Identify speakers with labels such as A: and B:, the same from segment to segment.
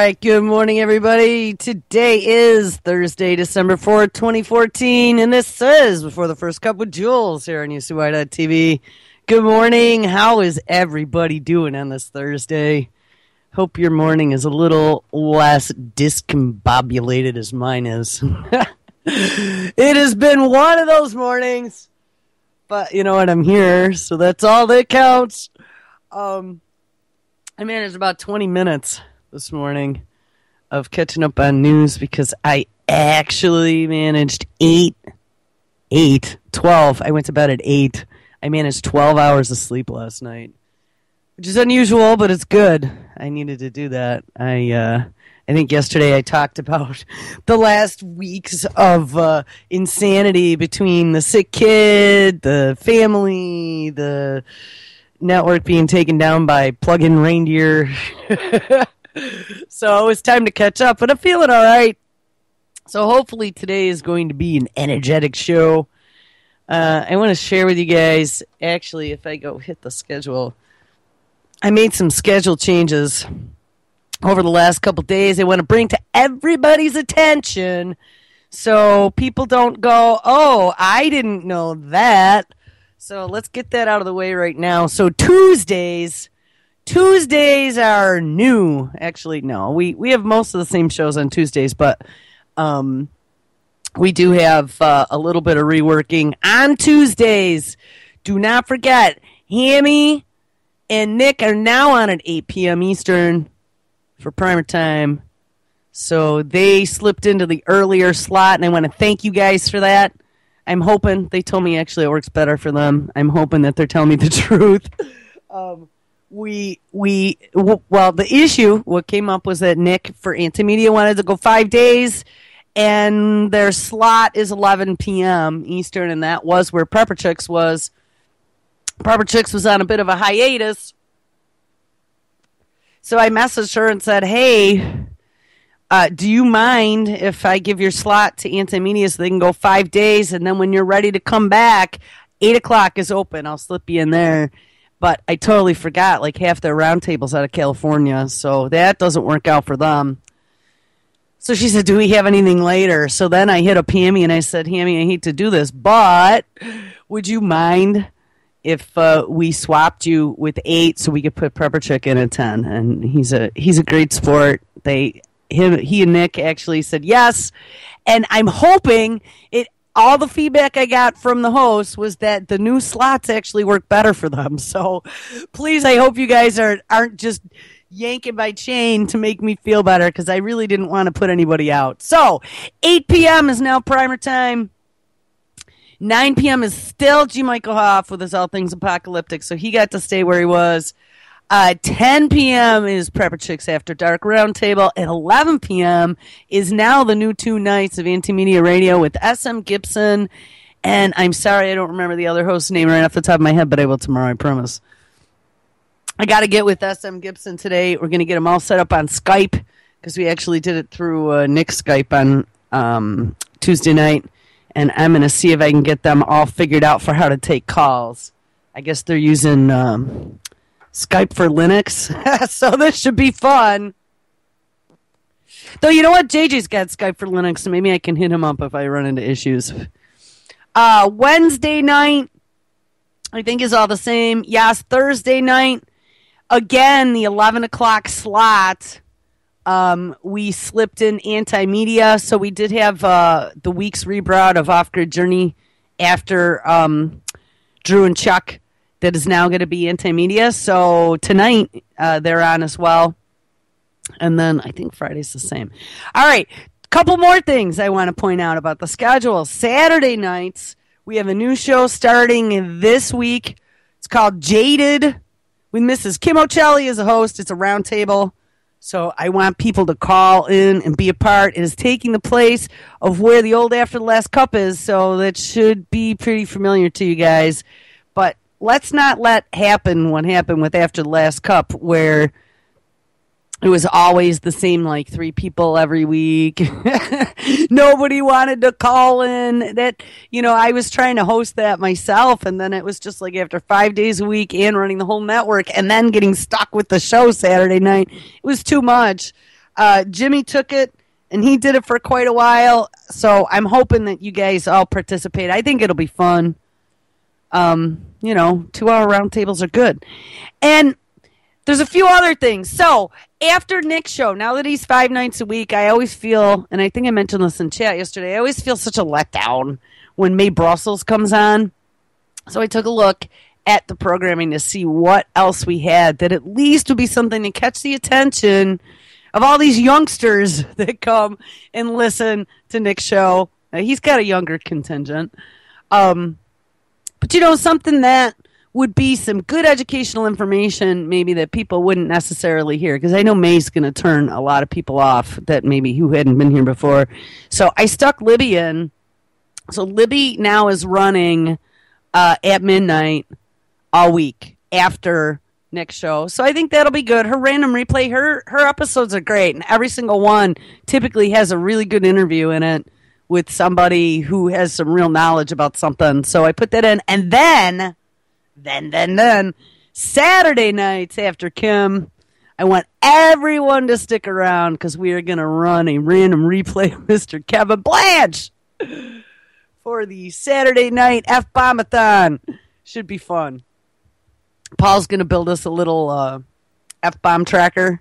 A: right, good morning, everybody. Today is Thursday, December 4th, 2014, and this is Before the First Cup with Jules here on UCY.TV. Good morning. How is everybody doing on this Thursday? Hope your morning is a little less discombobulated as mine is. It has been one of those mornings, but you know what? I'm here, so that's all that counts. I managed about 20 minutes this morning of catching up on news because I actually managed 12. I went to bed at 8. I managed 12 hours of sleep last night, which is unusual, but it's good. I needed to do that. I think yesterday I talked about the last weeks of insanity between the sick kid, the family, the network being taken down by plug-in reindeer. So it's time to catch up, but I'm feeling all right. So hopefully today is going to be an energetic show. I want to share with you guys, actually, if I go hit the schedule, I made some schedule changes over the last couple days. I want to bring to everybody's attention so people don't go, oh, I didn't know that. So let's get that out of the way right now. So Tuesdays are new. Actually, no, we have most of the same shows on Tuesdays, but we do have a little bit of reworking on Tuesdays. Do not forget, Hammy and Nick are now on at 8 p.m. Eastern for primer time. So they slipped into the earlier slot, and I want to thank you guys for that. I'm hoping, they told me actually it works better for them. I'm hoping that they're telling me the truth. The issue, what came up was that Nick for Antimedia wanted to go 5 days, and their slot is 11 p.m. Eastern, and that was where Prepper Chicks was. Prepper Chicks was on a bit of a hiatus. So I messaged her and said, hey, do you mind if I give your slot to Antimedia so they can go 5 days, and then when you're ready to come back, 8 o'clock is open. I'll slip you in there. But I totally forgot, like half their roundtable's out of California, so that doesn't work out for them. So she said, do we have anything later? So then I hit up Hammy and I said, Hammy, I hate to do this, but would you mind if we swapped you with 8 so we could put Prepper Chick in at 10? And he's a great sport. He and Nick actually said yes, and I'm hoping all the feedback I got from the host was that the new slots actually work better for them. So please, I hope you guys aren't just yanking my chain to make me feel better, because I really didn't want to put anybody out. So 8 p.m. is now primer time. 9 p.m. is still G. Michael Hoff with his All Things Apocalyptic, so he got to stay where he was. 10 p.m. is Prepper Chicks After Dark Roundtable, and 11 p.m. is now the new 2 nights of Antimedia Radio with S.M. Gibson, and I'm sorry I don't remember the other host's name right off the top of my head, but I will tomorrow, I promise. I got to get with S.M. Gibson today. We're going to get them all set up on Skype, because we actually did it through Nick's Skype on Tuesday night, and I'm going to see if I can get them all figured out for how to take calls. I guess they're using Skype for Linux, so this should be fun. Though, you know what? JJ's got Skype for Linux, so maybe I can hit him up if I run into issues. Wednesday night, I think, is all the same. Yes, Thursday night, again, the 11 o'clock slot. We slipped in Antimedia, so we did have the week's rebroad of Off Grid Journey after Drew and Chuck. That is now going to be Antimedia. So tonight they're on as well. And then I think Friday's the same. All right. Couple more things I want to point out about the schedule. Saturday nights, we have a new show starting this week. It's called Jaded with Mrs. Kim O'Celli as a host. It's a roundtable. So I want people to call in and be a part. It is taking the place of where the old After the Last Cup is. So that should be pretty familiar to you guys. But let's not let happen what happened with After the Last Cup, where it was always the same, like 3 people every week. Nobody wanted to call in. That, I was trying to host that myself, and then it was just like after 5 days a week and running the whole network and then getting stuck with the show Saturday night, it was too much. Jimmy took it, and he did it for quite a while. So I'm hoping that you guys all participate. I think it'll be fun. 2-hour roundtables are good. And there's a few other things. So after Nick's show, now that he's 5 nights a week, I always feel, and I think I mentioned this in chat yesterday, I always feel such a letdown when Mae Brussels comes on. So I took a look at the programming to see what else we had that at least would be something to catch the attention of all these youngsters that come and listen to Nick's show. He's got a younger contingent. But, something that would be some good educational information maybe that people wouldn't necessarily hear. Because I know May's going to turn a lot of people off that maybe who hadn't been here before. So I stuck Libby in. So Libby now is running at midnight all week after Nick's show. So I think that'll be good. Her random replay, her episodes are great. And every single one typically has a really good interview in it with somebody who has some real knowledge about something. So I put that in. And then Saturday nights after Kim, I want everyone to stick around because we are going to run a random replay of Mr. Kevin Blanche for the Saturday night F-Bomb-a-thon. Should be fun. Paul's going to build us a little F-bomb tracker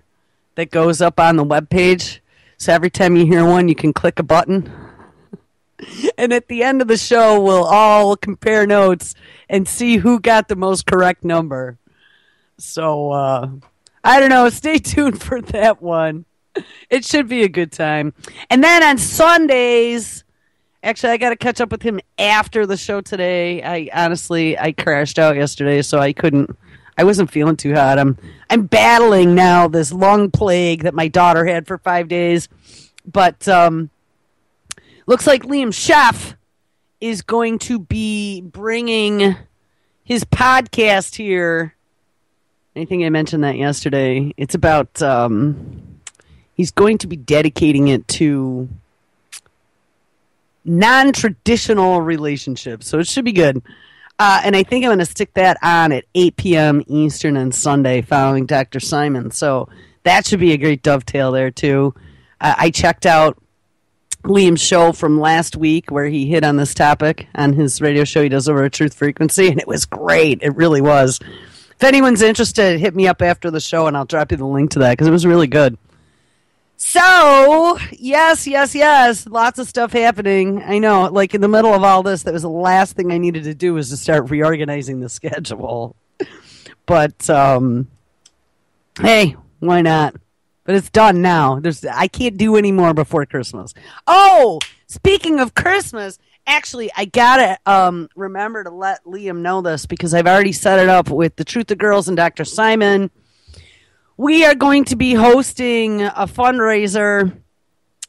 A: that goes up on the webpage. So every time you hear one, you can click a button. And at the end of the show, we'll all compare notes and see who got the most correct number. So, I don't know. Stay tuned for that one. It should be a good time. And then on Sundays, actually, I got to catch up with him after the show today. I crashed out yesterday, so I wasn't feeling too hot. I'm battling now this lung plague that my daughter had for 5 days. But, looks like Liam Sheff is going to be bringing his podcast here. I think I mentioned that yesterday. It's about, he's going to be dedicating it to non-traditional relationships. So it should be good. And I think I'm going to stick that on at 8 p.m. Eastern on Sunday following Dr. Simon. So that should be a great dovetail there, too. I checked out Liam's show from last week where he hit on this topic on his radio show he does over at Truth Frequency, and it was great. It really was. If anyone's interested, hit me up after the show, and I'll drop you the link to that because it was really good. So, yes. Lots of stuff happening. I know, like in the middle of all this, that was the last thing I needed to do was to start reorganizing the schedule. But, hey, why not? But it's done now. I can't do any more before Christmas. Oh, speaking of Christmas, actually, I got to remember to let Liam know this because I've already set it up with the Truth of Girls and Dr. Simon. We are going to be hosting a fundraiser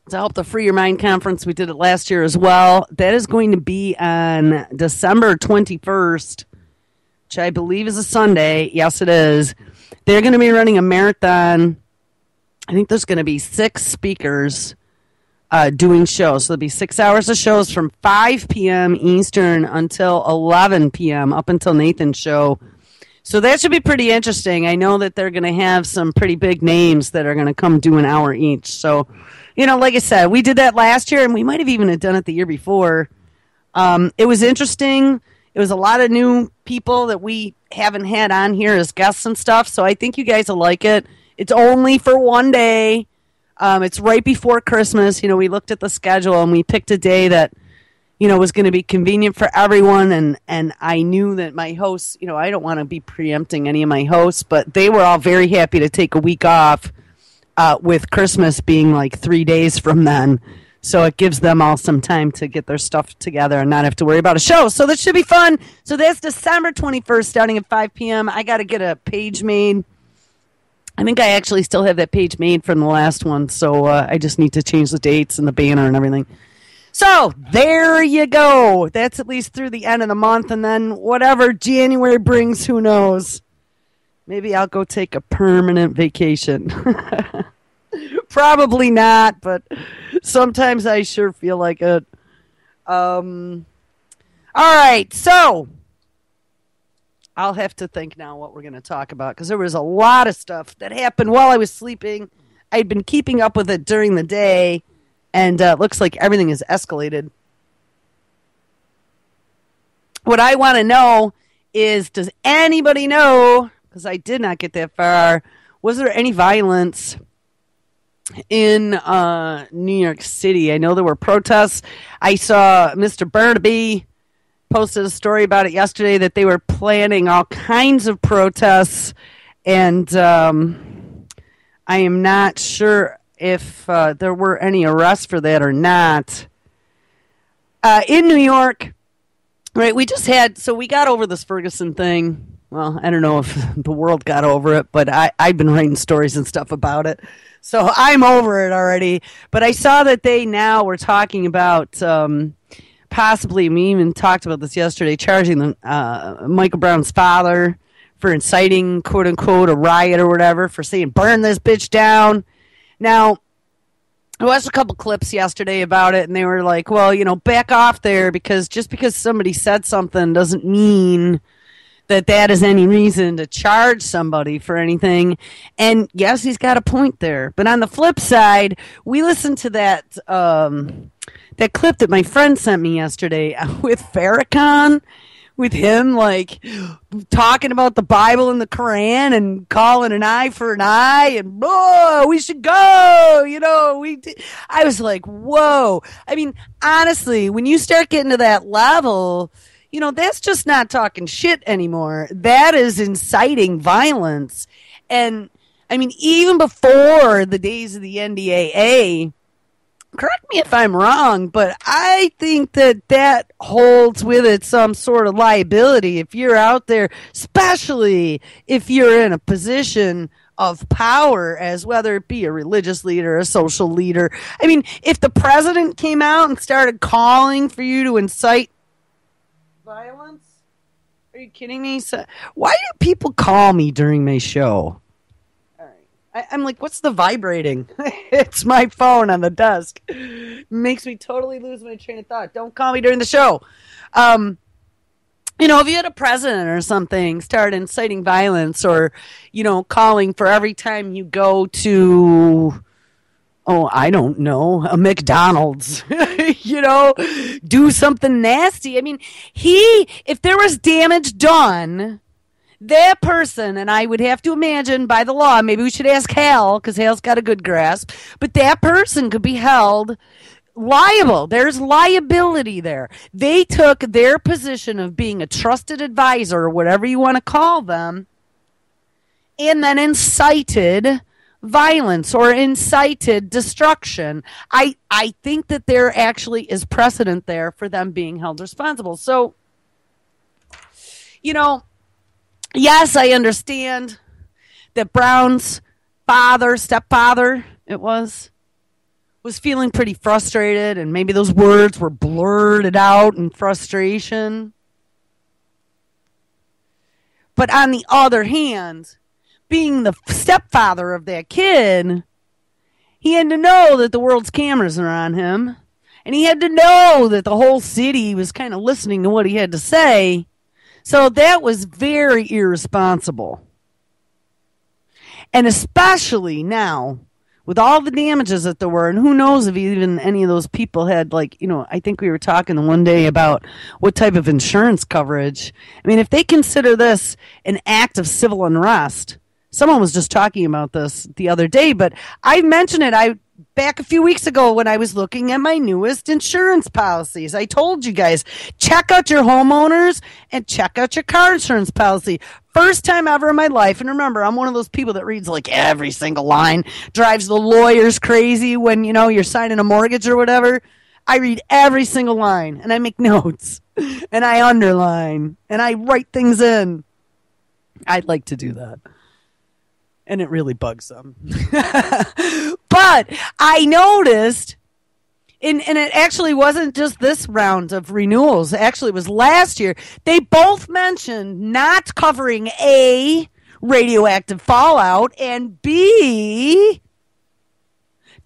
A: to help the Free Your Mind Conference. We did it last year as well. That is going to be on December 21st, which I believe is a Sunday. Yes, it is. They're going to be running a marathon. I think there's going to be 6 speakers doing shows. So there'll be 6 hours of shows from 5 p.m. Eastern until 11 p.m., up until Nathan's show. So that should be pretty interesting. I know that they're going to have some pretty big names that are going to come do an hour each. So, like I said, we did that last year, and we might have even done it the year before. It was interesting. It was a lot of new people that we haven't had on here as guests and stuff. So I think you guys will like it. It's only for one day. It's right before Christmas. We looked at the schedule and we picked a day that, was going to be convenient for everyone. And I knew that my hosts, I don't want to be preempting any of my hosts, but they were all very happy to take a week off with Christmas being like 3 days from then. So it gives them all some time to get their stuff together and not have to worry about a show. So that should be fun. So that's December 21st starting at 5 p.m. I got to get a page made. I think I actually still have that page made from the last one, so I just need to change the dates and the banner and everything. So, there you go. That's at least through the end of the month, and then whatever January brings, who knows? Maybe I'll go take a permanent vacation. Probably not, but sometimes I sure feel like it. All right, so I'll have to think now what we're going to talk about because there was a lot of stuff that happened while I was sleeping I'd been keeping up with it during the day, and it looks like everything has escalated. What I want to know is, does anybody know, because I did not get that far, was there any violence in New York City? I know there were protests. I saw Mr. Burnaby posted a story about it yesterday, that they were planning all kinds of protests, and I am not sure if there were any arrests for that or not. In New York, right, we got over this Ferguson thing. Well, I don't know if the world got over it, but I've been writing stories and stuff about it, so I'm over it already. But I saw that they now were talking about possibly, we even talked about this yesterday, charging Michael Brown's father for inciting, quote unquote, a riot or whatever, for saying, burn this bitch down. Now, I watched a couple clips yesterday about it, and they were like, well, back off there, because just because somebody said something doesn't mean that is any reason to charge somebody for anything. And yes, he's got a point there. But on the flip side, we listened to that clip that my friend sent me yesterday with Farrakhan, with him like talking about the Bible and the Quran and calling an eye for an eye and we should go, I was like, whoa. I mean, honestly, when you start getting to that level, that's just not talking shit anymore. That is inciting violence. And I mean, even before the days of the NDAA, correct me if I'm wrong, but I think that holds with it some sort of liability if you're out there, especially if you're in a position of power, as whether it be a religious leader, a social leader. I mean, if the president came out and started calling for you to incite violence, are you kidding me? So, why do people call me during my show? I'm like, what's the vibrating? It's my phone on the desk. Makes me totally lose my train of thought. Don't call me during the show. If you had a president or something start inciting violence, or, calling for every time you go to, I don't know, a McDonald's, do something nasty. I mean, if there was damage done, that person, and I would have to imagine by the law, maybe we should ask Hal, because Hal's got a good grasp, but that person could be held liable. There's liability there. They took their position of being a trusted advisor, or whatever you want to call them, and then incited violence or incited destruction. I think that there actually is precedent there for them being held responsible. So, yes, I understand that Brown's stepfather, was feeling pretty frustrated, and maybe those words were blurted out in frustration. But on the other hand, being the stepfather of that kid, he had to know that the world's cameras are on him, and he had to know that the whole city was kind of listening to what he had to say. So that was very irresponsible. And especially now, with all the damages that there were, and who knows if even any of those people had, I think we were talking the one day about what type of insurance coverage. I mean, if they consider this an act of civil unrest, someone was just talking about this the other day, but I mentioned it back a few weeks ago when I was looking at my newest insurance policies. I told you guys, check out your homeowners and check out your car insurance policy. First time ever in my life. And remember, I'm one of those people that reads every single line, drives the lawyers crazy when, you're signing a mortgage or whatever. I read every single line, and I make notes, and I underline, and I write things in. I'd like to do that. And it really bugs them. But I noticed, and it actually wasn't just this round of renewals. Actually, it was last year. They both mentioned not covering A, radioactive fallout, and B,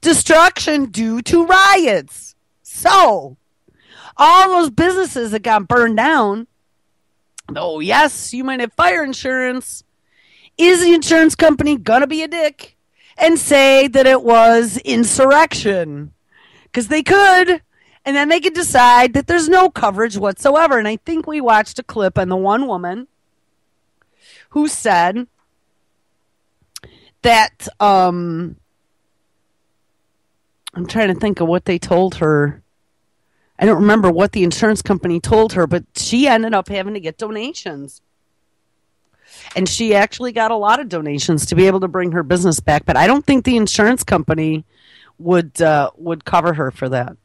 A: destruction due to riots. So, all those businesses that got burned down, oh, yes, you might have fire insurance. Is the insurance company going to be a dick and say that it was insurrection. Because they could, and then they could decide that there's no coverage whatsoever. And I think we watched a clip on the one woman who said that, I'm trying to think of what they told her. I don't remember what the insurance company told her, but she ended up having to get donations. And she actually got a lot of donations to be able to bring her business back. But I don't think the insurance company would cover her for that.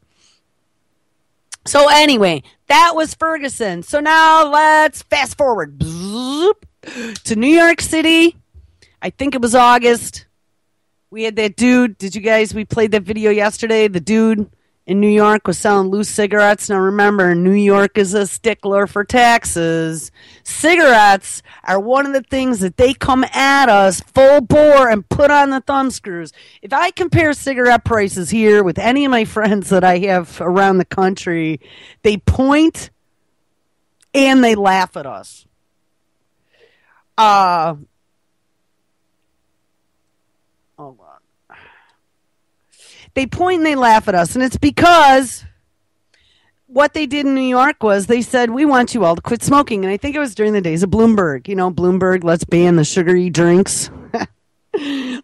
A: So anyway, that was Ferguson. So now let's fast forward to New York City. I think it was August. We had that dude. We played that video yesterday. The dude in New York was selling loose cigarettes. Now remember, New York is a stickler for taxes. Cigarettes are one of the things that they come at us full bore and put on the thumb screws. If I compare cigarette prices here with any of my friends that I have around the country, they point and they laugh at us. Hold on. They point and they laugh at us, and it's because what they did in New York was they said, we want you all to quit smoking. And I think it was during the days of Bloomberg. You know, Bloomberg, let's ban the sugary drinks.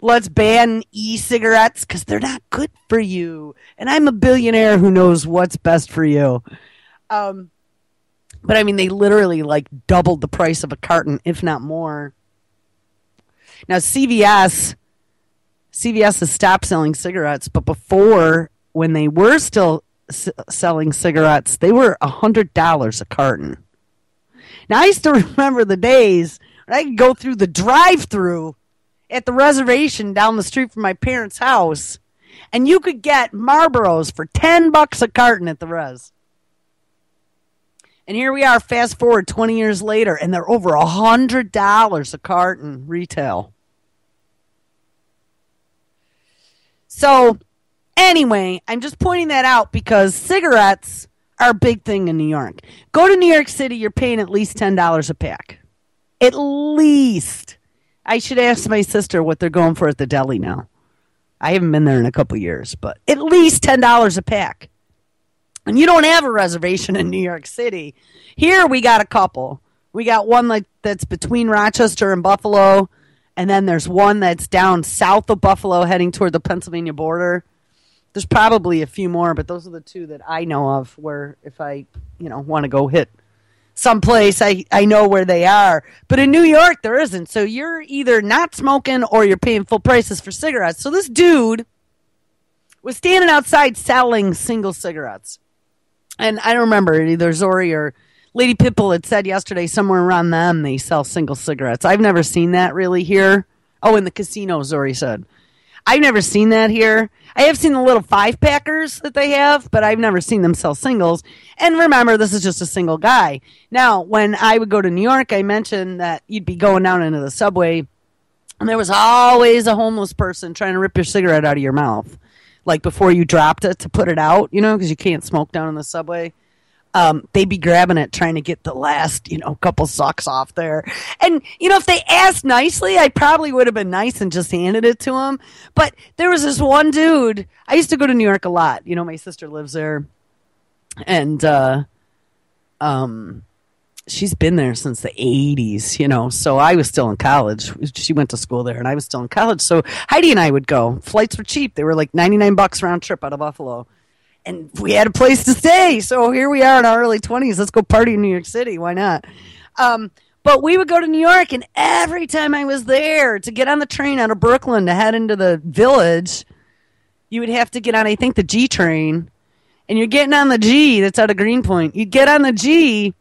A: Let's ban e-cigarettes because they're not good for you. And I'm a billionaire who knows what's best for you. But I mean, they literally like doubled the price of a carton, if not more. Now, CVS has stopped selling cigarettes, but before, when they were still selling cigarettes, they were $100 a carton. Now, I used to remember the days when I could go through the drive-thru at the reservation down the street from my parents' house, and you could get Marlboros for $10 a carton at the res. And here we are, fast forward 20 years later, and they're over $100 a carton retail. So, anyway, I'm just pointing that out because cigarettes are a big thing in New York. Go to New York City, you're paying at least $10 a pack. At least. I should ask my sister what they're going for at the deli now. I haven't been there in a couple years, but at least $10 a pack. And you don't have a reservation in New York City. Here we got a couple. We got one that's between Rochester and Buffalo. And then there's one that's down south of Buffalo heading toward the Pennsylvania border. There's probably a few more, but those are the two that I know of where if I, want to go hit someplace, I know where they are. But in New York, there isn't. So you're either not smoking or you're paying full prices for cigarettes. So this dude was standing outside selling single cigarettes. And I don't remember, either Zori or Lady Pitbull had said yesterday somewhere around them they sell single cigarettes. I've never seen that really here. Oh, in the casino, Zori said. I've never seen that here. I have seen the little 5-packers that they have, but I've never seen them sell singles. And remember, this is just a single guy. Now, when I would go to New York, I mentioned that you'd be going down into the subway, and there was always a homeless person trying to rip your cigarette out of your mouth, like before you dropped it to put it out, because you can't smoke down in the subway. They'd be grabbing it, trying to get the last, couple sucks off there. And, if they asked nicely, I probably would have been nice and just handed it to them. But there was this one dude. I used to go to New York a lot. My sister lives there. And she's been there since the 80s, So I was still in college. She went to school there, and I was still in college. So Heidi and I would go. Flights were cheap. They were like $99 round trip out of Buffalo. And we had a place to stay. So here we are in our early 20s. Let's go party in New York City. Why not? But we would go to New York, and every time I was there to get on the train out of Brooklyn to head into the Village, you would have to get on, I think, the G train. And you're getting on the G that's out of Greenpoint. You'd get on the G,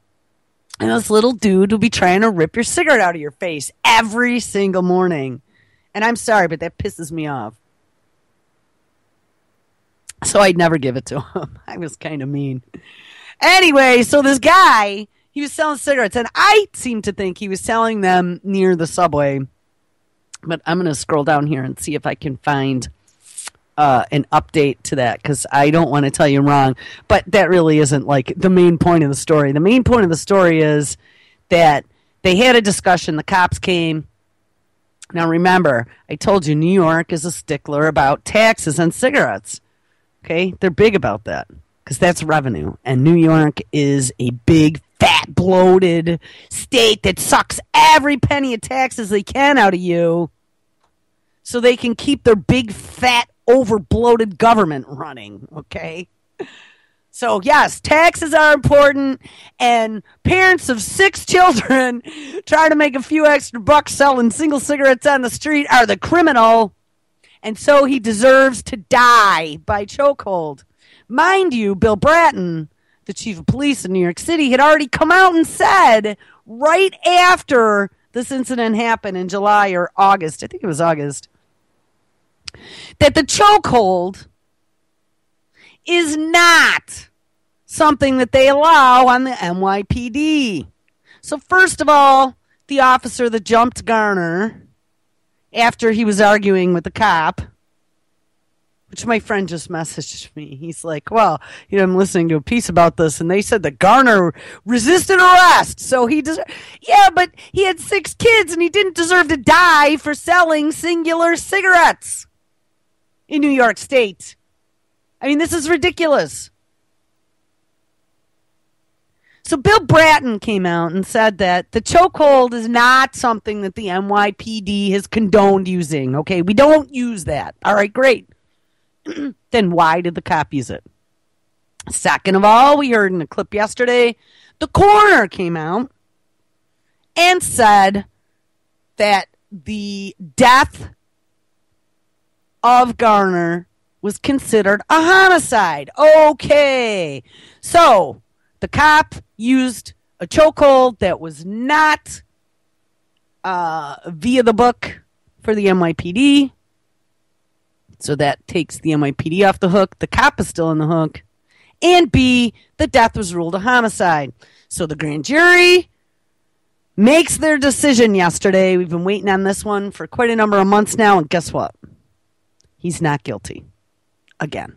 A: and this little dude would be trying to rip your cigarette out of your face every single morning. And I'm sorry, but that pisses me off. So I'd never give it to him. I was kind of mean. Anyway, so this guy, he was selling cigarettes, and I seem to think he was selling them near the subway. But I'm going to scroll down here and see if I can find an update to that, because I don't want to tell you wrong. But that really isn't like the main point of the story. The main point of the story is that they had a discussion. The cops came. Now, remember, I told you New York is a stickler about taxes on cigarettes. Okay? They're big about that because that's revenue. And New York is a big, fat, bloated state that sucks every penny of taxes they can out of you so they can keep their big, fat, over-bloated government running. Okay? So, yes, taxes are important, and parents of 6 children trying to make a few extra bucks selling single cigarettes on the street are the criminal, and so he deserves to die by chokehold. Mind you, Bill Bratton, the chief of police in New York City, had already come out and said right after this incident happened in July or August, I think it was August, that the chokehold is not something that they allow on the NYPD. So first of all, the officer that jumped Garner after he was arguing with the cop, which my friend just messaged me. He's like, well, I'm listening to a piece about this, and they said that Garner resisted arrest. So yeah, but he had 6 kids, and he didn't deserve to die for selling singular cigarettes in New York State. I mean, this is ridiculous. So Bill Bratton came out and said that the chokehold is not something that the NYPD has condoned using. Okay, we don't use that. All right, great. Then why did the cop use it? Second of all, we heard in a clip yesterday, the coroner came out and said that the death of Garner was considered a homicide. Okay. So the cop used a chokehold that was not via the book for the NYPD. So that takes the NYPD off the hook. The cop is still on the hook. And B, the death was ruled a homicide. So the grand jury makes their decision yesterday. We've been waiting on this one for quite a number of months now. And guess what? He's not guilty. Again.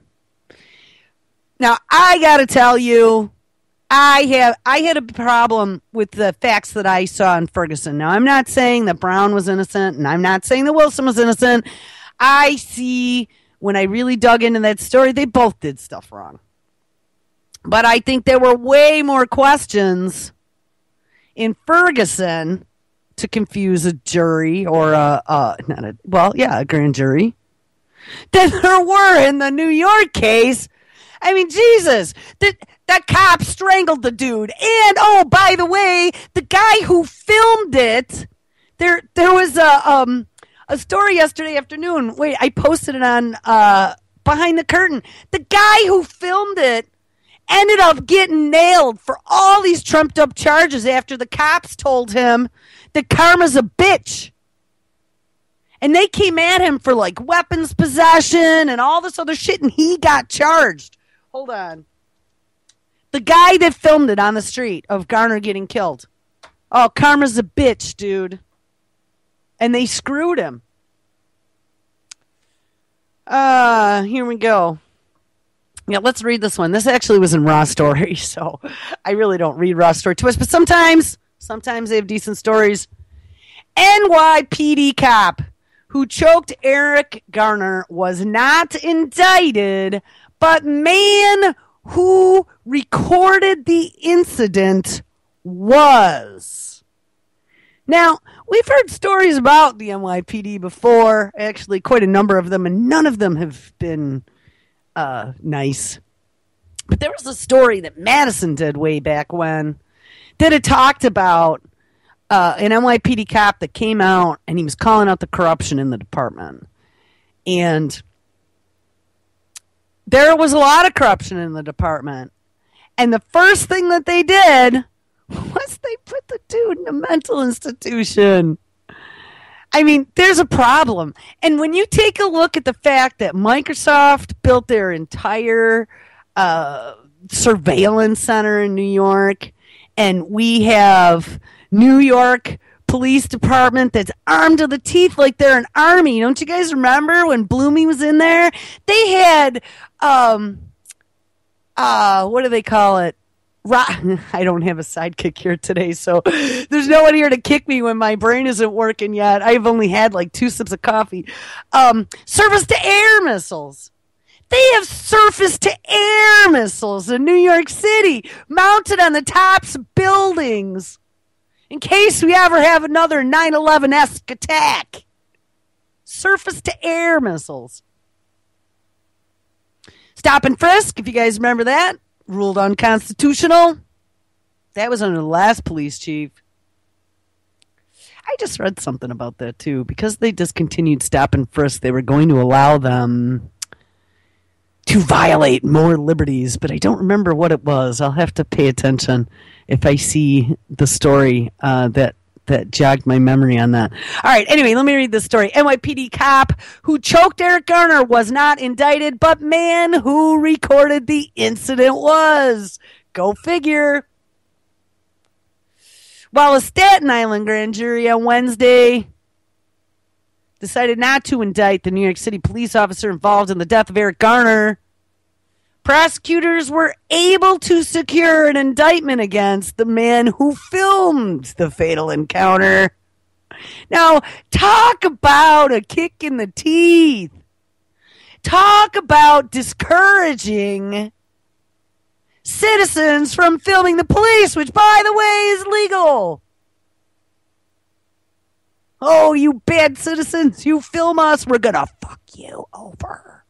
A: Now, I got to tell you, I had a problem with the facts that I saw in Ferguson. Now, I'm not saying that Brown was innocent, and I'm not saying that Wilson was innocent. I see, when I really dug into that story, they both did stuff wrong. But I think there were way more questions in Ferguson to confuse a jury or a grand jury than there were in the New York case. I mean, Jesus, that cop strangled the dude. And, oh, by the way, the guy who filmed it, there was a story yesterday afternoon. Wait, I posted it on Behind the Curtain. The guy who filmed it ended up getting nailed for all these trumped up charges after the cops told him that Karma's a bitch. And they came at him for like weapons possession and all this other shit, and he got charged. Hold on. The guy that filmed it on the street of Garner getting killed. Oh, Karma's a bitch, dude. And they screwed him. Here we go. Yeah, let's read this one. This actually was in Raw Story, so I really don't read Raw Story twice, but sometimes they have decent stories. NYPD cop who choked Eric Garner was not indicted, but man who recorded the incident was. Now, we've heard stories about the NYPD before, actually quite a number of them, and none of them have been nice. But there was a story that Madison did way back when that had talked about an NYPD cop that came out and he was calling out the corruption in the department. And there was a lot of corruption in the department. And the first thing that they did was they put the dude in a mental institution. I mean, there's a problem. And when you take a look at the fact that Microsoft built their entire surveillance center in New York, and we have New York Police Department that's armed to the teeth like they're an army. Don't you guys remember when Bloomy was in there? They had, what do they call it? I don't have a sidekick here today, so there's no one here to kick me when my brain isn't working yet. I've only had like 2 sips of coffee. Surface to air missiles. They have surface to air missiles in New York City mounted on the tops of buildings in case we ever have another 9/11-esque attack. Surface to air missiles. Stop and frisk, if you guys remember that. Ruled unconstitutional. That was under the last police chief. I just read something about that too. Because they discontinued stop and frisk, they were going to allow them to violate more liberties, but I don't remember what it was. I'll have to pay attention if I see the story that jogged my memory on that. All right, anyway, let me read this story. NYPD cop who choked Eric Garner was not indicted, but man who recorded the incident was. Go figure. While a Staten Island grand jury on Wednesday decided not to indict the New York City police officer involved in the death of Eric Garner, prosecutors were able to secure an indictment against the man who filmed the fatal encounter. Now, talk about a kick in the teeth. Talk about discouraging citizens from filming the police, which, by the way, is legal. Oh, you bad citizens, you film us, we're gonna fuck you over.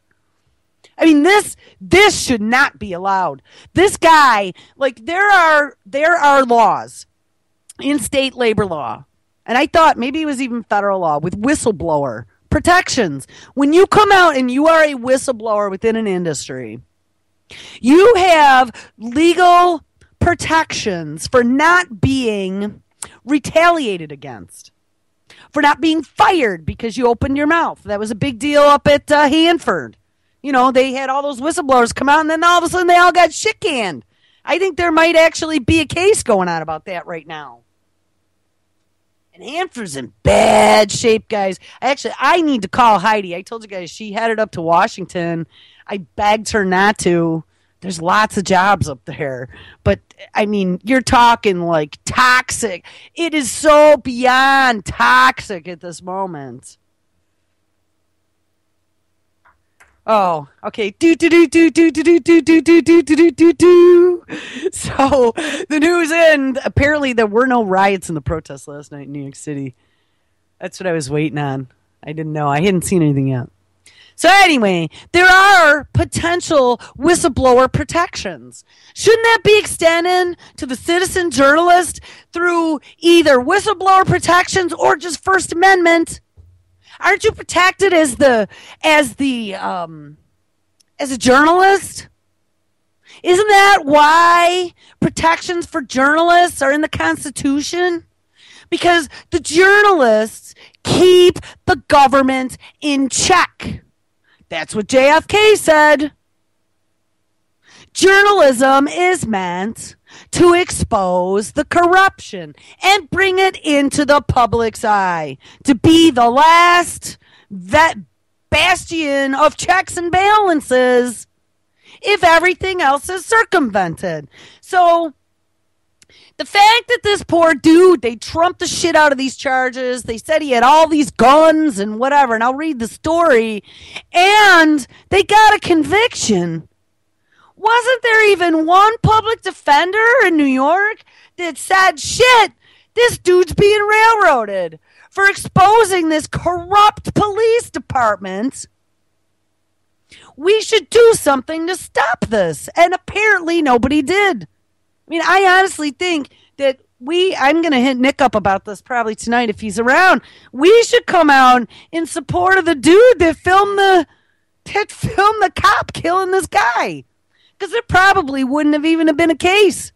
A: I mean, this should not be allowed. This guy, like, there are laws in state labor law, and I thought maybe it was even federal law with whistleblower protections. When you come out and you are a whistleblower within an industry, you have legal protections for not being retaliated against, for not being fired because you opened your mouth. That was a big deal up at Hanford. You know, they had all those whistleblowers come out, and then all of a sudden they all got shit canned. I think there might actually be a case going on about that right now. And Hanford's in bad shape, guys. I need to call Heidi. I told you guys she headed up to Washington. I begged her not to. There's lots of jobs up there. But, I mean, you're talking like toxic. It is so beyond toxic at this moment. Oh, okay. So the news end. Apparently there were no riots in the protests last night in New York City. That's what I was waiting on. I didn't know. I hadn't seen anything yet. So anyway, there are potential whistleblower protections. Shouldn't that be extended to the citizen journalist through either whistleblower protections or just First Amendment? Aren't you protected as a journalist? Isn't that why protections for journalists are in the Constitution? Because the journalists keep the government in check. That's what JFK said. Journalism is meant to expose the corruption and bring it into the public's eye, to be the last bastion of checks and balances if everything else is circumvented. So the fact that this poor dude, they trumped the shit out of these charges. They said he had all these guns and whatever, and I'll read the story, and they got a conviction. Wasn't there even one public defender in New York that said, shit, this dude's being railroaded for exposing this corrupt police department? We should do something to stop this. And apparently nobody did. I mean, I honestly think that I'm going to hit Nick up about this probably tonight if he's around. We should come out in support of the dude that filmed the cop killing this guy. Because there probably wouldn't have even been a case.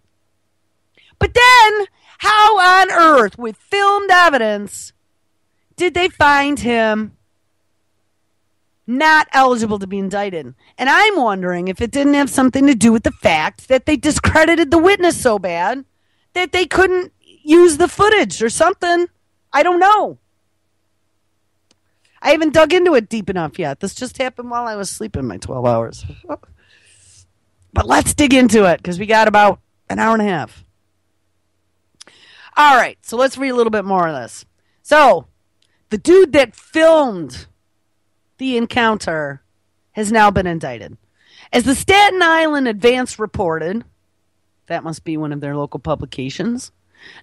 A: But then, how on earth, with filmed evidence, did they find him not eligible to be indicted? And I'm wondering if it didn't have something to do with the fact that they discredited the witness so bad that they couldn't use the footage or something. I don't know. I haven't dug into it deep enough yet. This just happened while I was sleeping my 12 hours. But let's dig into it, because we got about An hour and a half. All right, so let's read a little bit more of this. So, the dude that filmed the encounter has now been indicted. As the Staten Island Advance reported, that must be one of their local publications,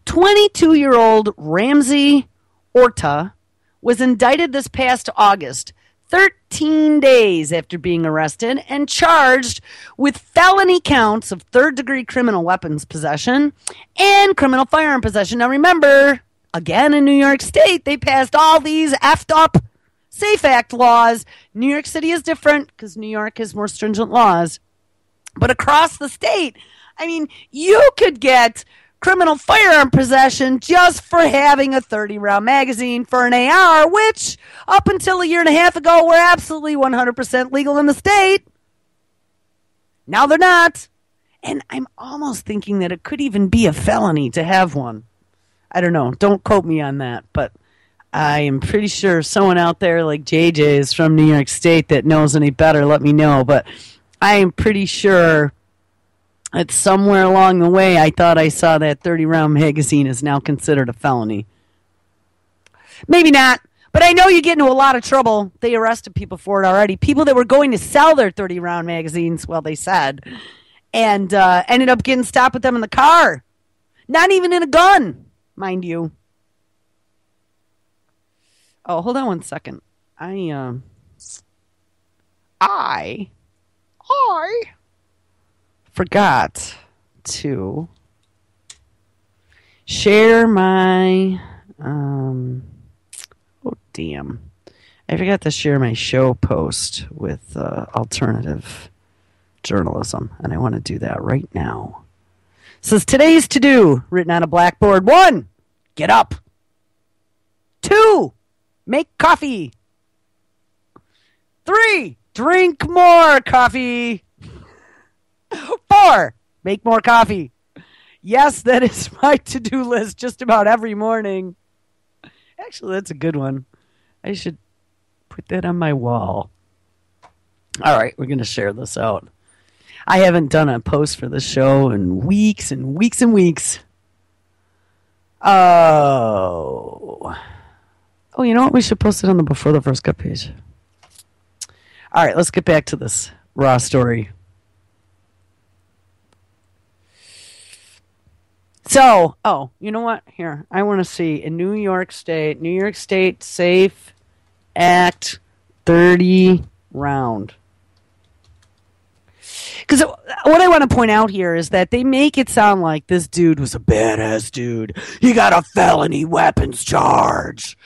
A: 22-year-old Ramsey Orta was indicted this past August, 13 days after being arrested and charged with felony counts of third-degree criminal weapons possession and criminal firearm possession. Now remember, again in New York State, they passed all these effed up SAFE Act laws. New York City is different because New York has more stringent laws. But across the state, I mean, you could get criminal firearm possession just for having a 30-round magazine for an AR, which up until a year and a half ago were absolutely 100% legal in the state. Now they're not. And I'm almost thinking that it could even be a felony to have one. I don't know. Don't quote me on that. But I am pretty sure someone out there like JJ is from New York State that knows any better. Let me know. But I am pretty sure that somewhere along the way, I thought I saw that 30-round magazine is now considered a felony. Maybe not, but I know you get into a lot of trouble. They arrested people for it already. People that were going to sell their 30-round magazines, well, they said, and ended up getting stopped with them in the car. Not even in a gun, mind you. Oh, hold on one second. I forgot to share my I forgot to share my show post with alternative journalism, and I want to do that right now. It says today's to do written on a blackboard. 1, get up. 2, make coffee. 3, drink more coffee. 4, make more coffee. Yes, that is my to-do list just about every morning. Actually, that's a good one. I should put that on my wall. All right, we're going to share this out. I haven't done a post for the show in weeks and weeks and weeks. Oh, you know what? We should post it on the Before the First Cut page. All right, let's get back to this raw story. So, you know what? Here, I want to see in New York State SAFE Act 30 round. Because what I want to point out here is that they make it sound like this dude was a badass dude. He got a felony weapons charge.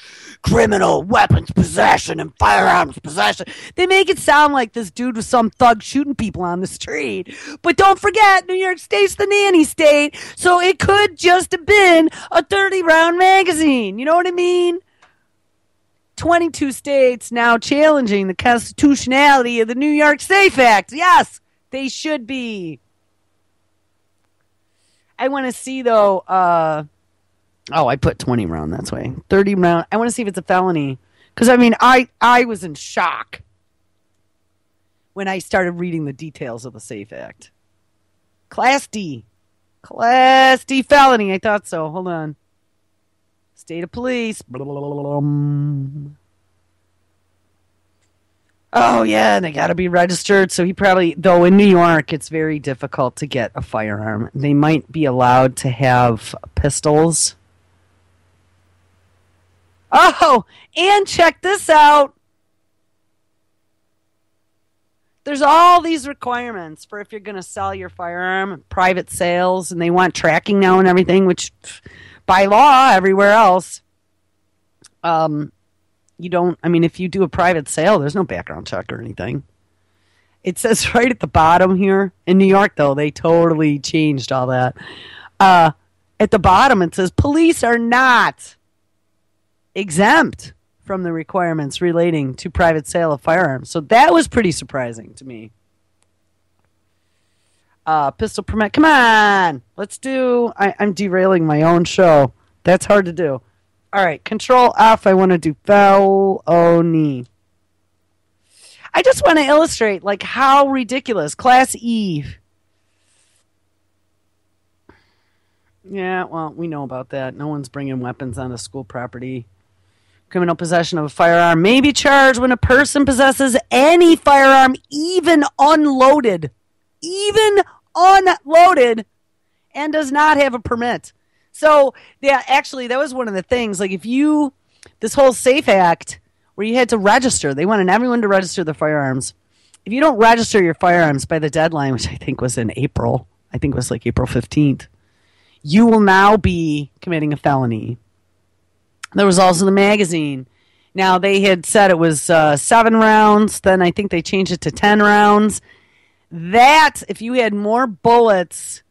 A: Criminal weapons possession and firearms possession. They make it sound like this dude was some thug shooting people on the street. But don't forget, New York State's the nanny state, so it could just have been a 30-round magazine. You know what I mean? 22 states now challenging the constitutionality of the New York SAFE Act. Yes, they should be. I want to see, though, I put 20 round, that's why. 30 round. I want to see if it's a felony. Because, I mean, I was in shock when I started reading the details of the SAFE Act. Class D. Class D felony. I thought so. Hold on. State of police. Oh, yeah, and they got to be registered. So he probably, though in New York, it's very difficult to get a firearm. They might be allowed to have pistols. Oh, and check this out. There's all these requirements for if you're going to sell your firearm, private sales, and they want tracking now and everything, which by law, everywhere else, you don't, I mean, if you do a private sale, there's no background check or anything. It says right at the bottom here, in New York, though, they totally changed all that. At the bottom, it says police are not exempt from the requirements relating to private sale of firearms. So that was pretty surprising to me. Pistol permit. Come on. Let's do... I'm derailing my own show. That's hard to do. All right. Control F. I want to do felony. I just want to illustrate like how ridiculous. Class E. Yeah, well, we know about that. No one's bringing weapons onto school property. Criminal possession of a firearm may be charged when a person possesses any firearm, even unloaded, and does not have a permit. So, yeah, actually, that was one of the things. Like, this whole SAFE Act, where you had to register, they wanted everyone to register their firearms. If you don't register your firearms by the deadline, which I think was in April, I think it was like April 15th, you will now be committing a felony. There was also the magazine. Now, they had said it was 7 rounds. Then I think they changed it to 10 rounds. That, if you had more bullets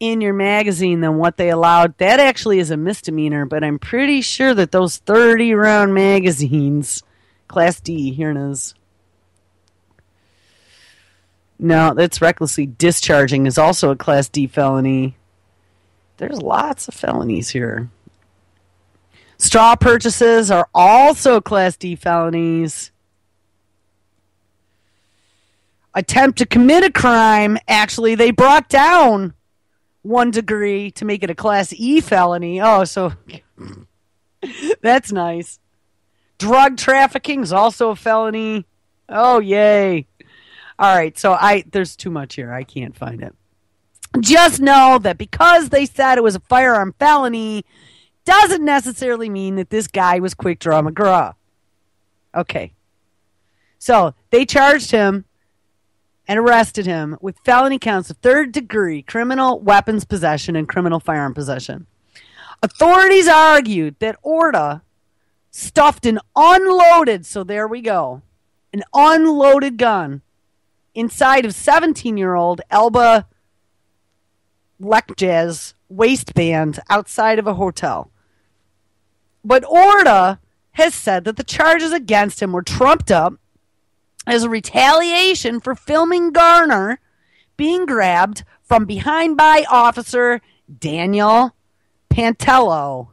A: in your magazine than what they allowed, that actually is a misdemeanor. But I'm pretty sure that those 30-round magazines, Class D, here it is. No, that's recklessly discharging is also a Class D felony. There's lots of felonies here. Straw purchases are also Class D felonies. Attempt to commit a crime, actually, they brought down 1 degree to make it a Class E felony. Oh, so that's nice. Drug trafficking is also a felony. Oh, yay. All right, so there's too much here. I can't find it. Just know that because they said it was a firearm felony doesn't necessarily mean that this guy was Quick Draw McGraw. Okay. So they charged him and arrested him with felony counts of 3rd degree criminal weapons possession and criminal firearm possession. Authorities argued that Orta stuffed an unloaded, so there we go, an unloaded gun inside of 17-year-old Elba Lekjaz's waistband outside of a hotel. But Orta has said that the charges against him were trumped up as a retaliation for filming Garner being grabbed from behind by Officer Daniel Pantello.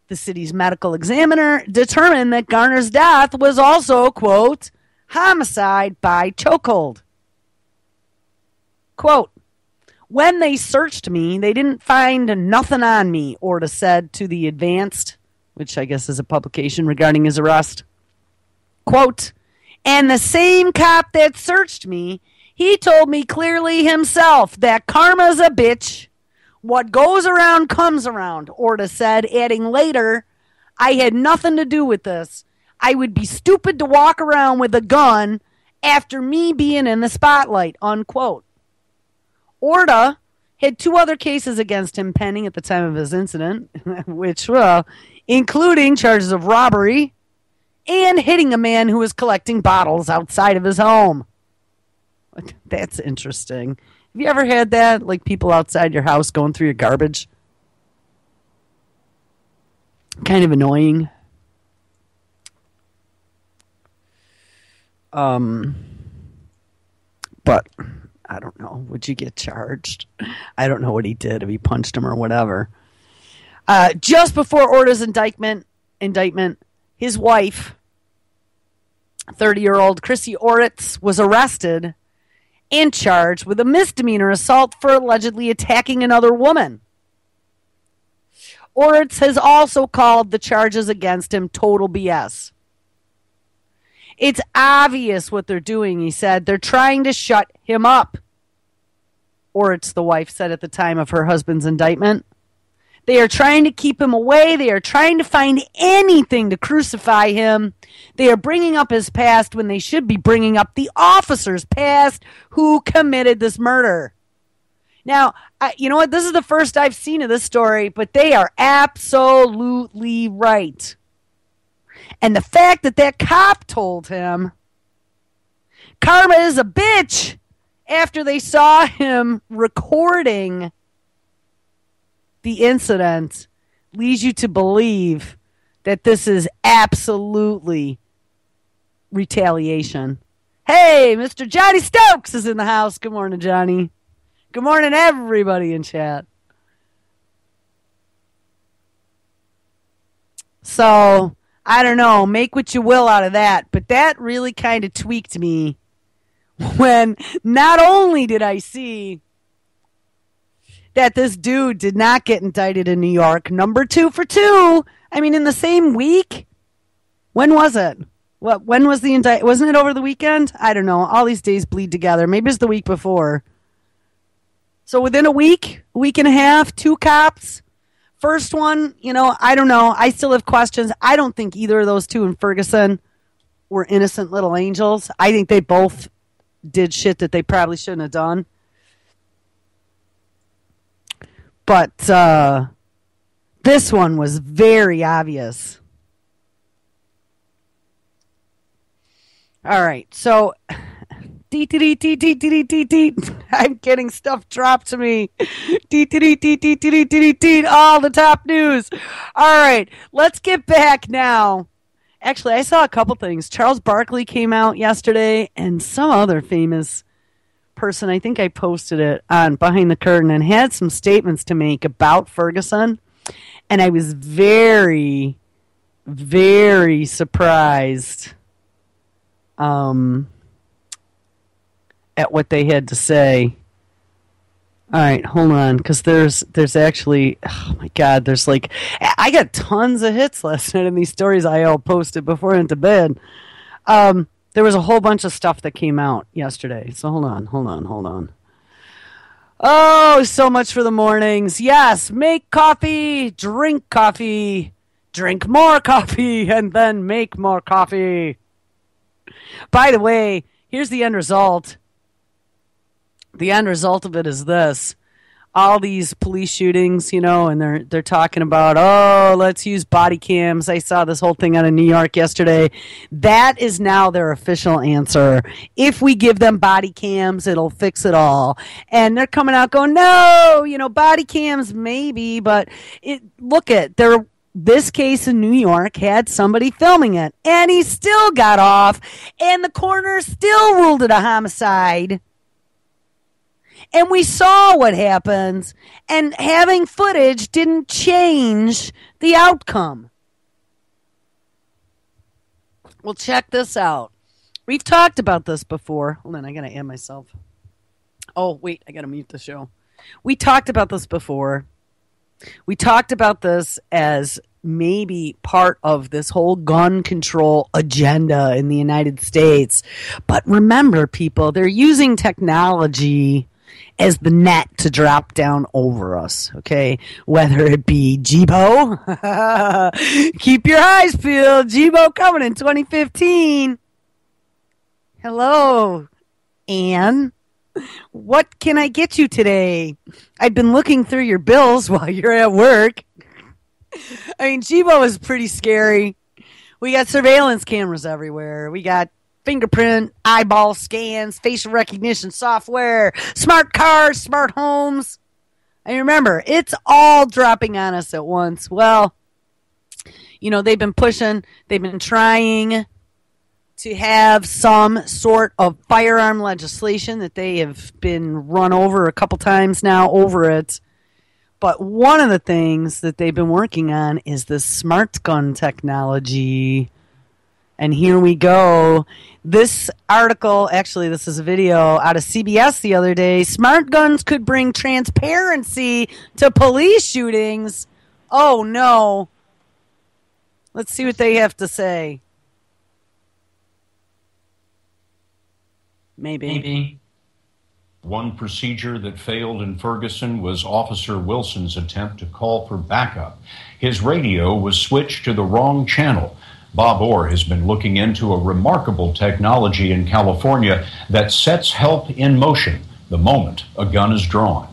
A: The city's medical examiner determined that Garner's death was also, quote, homicide by chokehold. Quote, when they searched me, they didn't find nothing on me, Orta said to the Advanced, which I guess is a publication regarding his arrest. Quote, and the same cop that searched me, he told me clearly himself that karma's a bitch. What goes around comes around, Orta said, adding later, I had nothing to do with this. I would be stupid to walk around with a gun after me being in the spotlight, unquote. Orta had 2 other cases against him pending at the time of his incident, which, including charges of robbery and hitting a man who was collecting bottles outside of his home. That's interesting. Have you ever had that? Like people outside your house going through your garbage? Kind of annoying. But I don't know. Would you get charged? I don't know what he did, if he punched him or whatever. Just before Orta's indictment, his wife, 30-year-old Chrissy Oritz, was arrested and charged with a misdemeanor assault for allegedly attacking another woman. Oritz has also called the charges against him total BS. It's obvious what they're doing, he said. They're trying to shut him up, Oritz, the wife, said at the time of her husband's indictment. They are trying to keep him away. They are trying to find anything to crucify him. They are bringing up his past when they should be bringing up the officer's past who committed this murder. Now, you know what? This is the first I've seen of this story, but they are absolutely right. And the fact that that cop told him karma is a bitch after they saw him recording the incident leads you to believe that this is absolutely retaliation. Hey, Mr. Johnny Stokes is in the house. Good morning, Johnny. Good morning, everybody in chat. So, I don't know. Make what you will out of that. But that really kind of tweaked me when not only did I see that this dude did not get indicted in New York. Number 2 for 2. I mean, in the same week? When was it? When was the indictment? Wasn't it over the weekend? I don't know. All these days bleed together. Maybe it's the week before. So within a week and a half, 2 cops. First one, I don't know. I still have questions. I don't think either of those 2 in Ferguson were innocent little angels. I think they both did shit that they probably shouldn't have done. But this one was very obvious. All right, so I'm getting stuff dropped to me. All the top news. All right, let's get back now. Actually, I saw a couple things. Charles Barkley came out yesterday, and some other famous person, I think I posted it on Behind the Curtain, and had some statements to make about Ferguson. And I was very, very surprised at what they had to say. All right, hold on, because there's actually, oh my God, there's like, I got tons of hits last night in these stories I all posted before I went to bed. There was a whole bunch of stuff that came out yesterday. So hold on. Oh, so much for the mornings. Yes, make coffee, drink more coffee, and then make more coffee. By the way, here's the end result. The end result of it is this. All these police shootings, and they're talking about, let's use body cams. I saw this whole thing out of New York yesterday. That is now their official answer. If we give them body cams, it'll fix it all. And they're coming out going, no, body cams maybe, but this case in New York had somebody filming it, and he still got off, and the coroner still ruled it a homicide. And we saw what happens, and having footage didn't change the outcome. Well, check this out. We've talked about this before. Hold on, I gotta add myself. Oh, wait, I gotta mute the show. We talked about this before. We talked about this as maybe part of this whole gun control agenda in the United States. But remember, people, they're using technology as the net to drop down over us, okay? Whether it be Jibo, keep your eyes peeled, Jibo coming in 2015. Hello, Anne. What can I get you today? I've been looking through your bills while you're at work. I mean, Jibo is pretty scary. We got surveillance cameras everywhere. We got fingerprint, eyeball scans, facial recognition software, smart cars, smart homes. And remember, it's all dropping on us at once. Well, they've been trying to have some sort of firearm legislation that they have been run over a couple times now over it. But one of the things that they've been working on is the smart gun technology. And here we go. This article, actually, this is a video out of CBS the other day. Smart guns could bring transparency to police shootings. Oh, no. Let's see what they have to say. Maybe.
B: One procedure that failed in Ferguson was Officer Wilson's attempt to call for backup. His radio was switched to the wrong channel. Bob Orr has been looking into a remarkable technology in California that sets help in motion the moment a gun is drawn.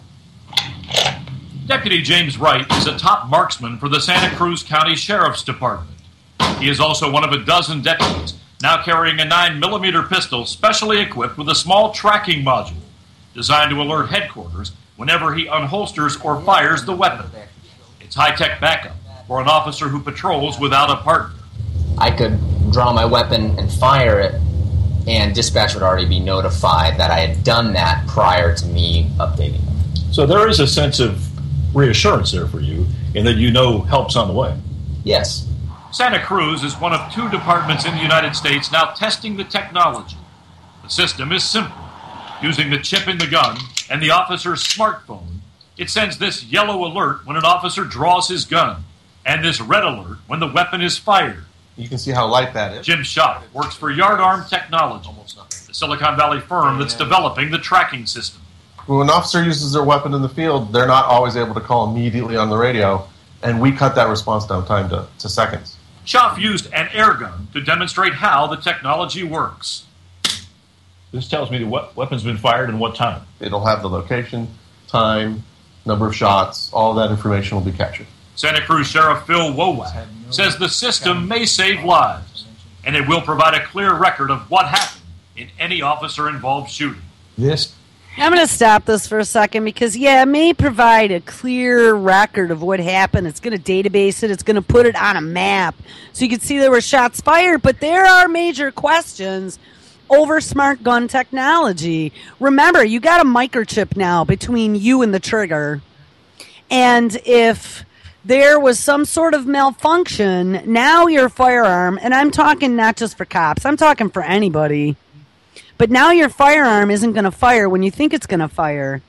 C: Deputy James Wright is a top marksman for the Santa Cruz County Sheriff's Department. He is also one of a dozen deputies, now carrying a 9mm pistol specially equipped with a small tracking module designed to alert headquarters whenever he unholsters or fires the weapon. It's high-tech backup for an officer who patrols without a partner.
D: I could draw my weapon and fire it, and dispatch would already be notified that I had done that prior to me updating them.
E: So there is a sense of reassurance there for you, in that help's on the way.
D: Yes.
C: Santa Cruz is one of 2 departments in the United States now testing the technology. The system is simple, using the chip in the gun and the officer's smartphone It sends this yellow alert when an officer draws his gun, and this red alert when the weapon is fired.
F: You can see how light that is.
C: Jim Schott works for Yardarm Technology, the Silicon Valley firm that's developing the tracking system.
F: When an officer uses their weapon in the field, they're not always able to call immediately on the radio, and we cut that response down to seconds.
C: Schaff used an air gun to demonstrate how the technology works.
E: This tells me the weapon's been fired and what time.
F: It'll have the location, time, number of shots, all that information will be captured.
C: Santa Cruz Sheriff Phil Wowak says the system may save lives, and it will provide a clear record of what happened in any officer-involved shooting.
A: I'm going to stop this for a second because, it may provide a clear record of what happened. It's going to database it. It's going to put it on a map so you can see there were shots fired. But there are major questions over smart gun technology. Remember, you got a microchip now between you and the trigger. And if there was some sort of malfunction, now your firearm, and I'm talking not just for cops, I'm talking for anybody, but now your firearm isn't going to fire when you think it's going to fire.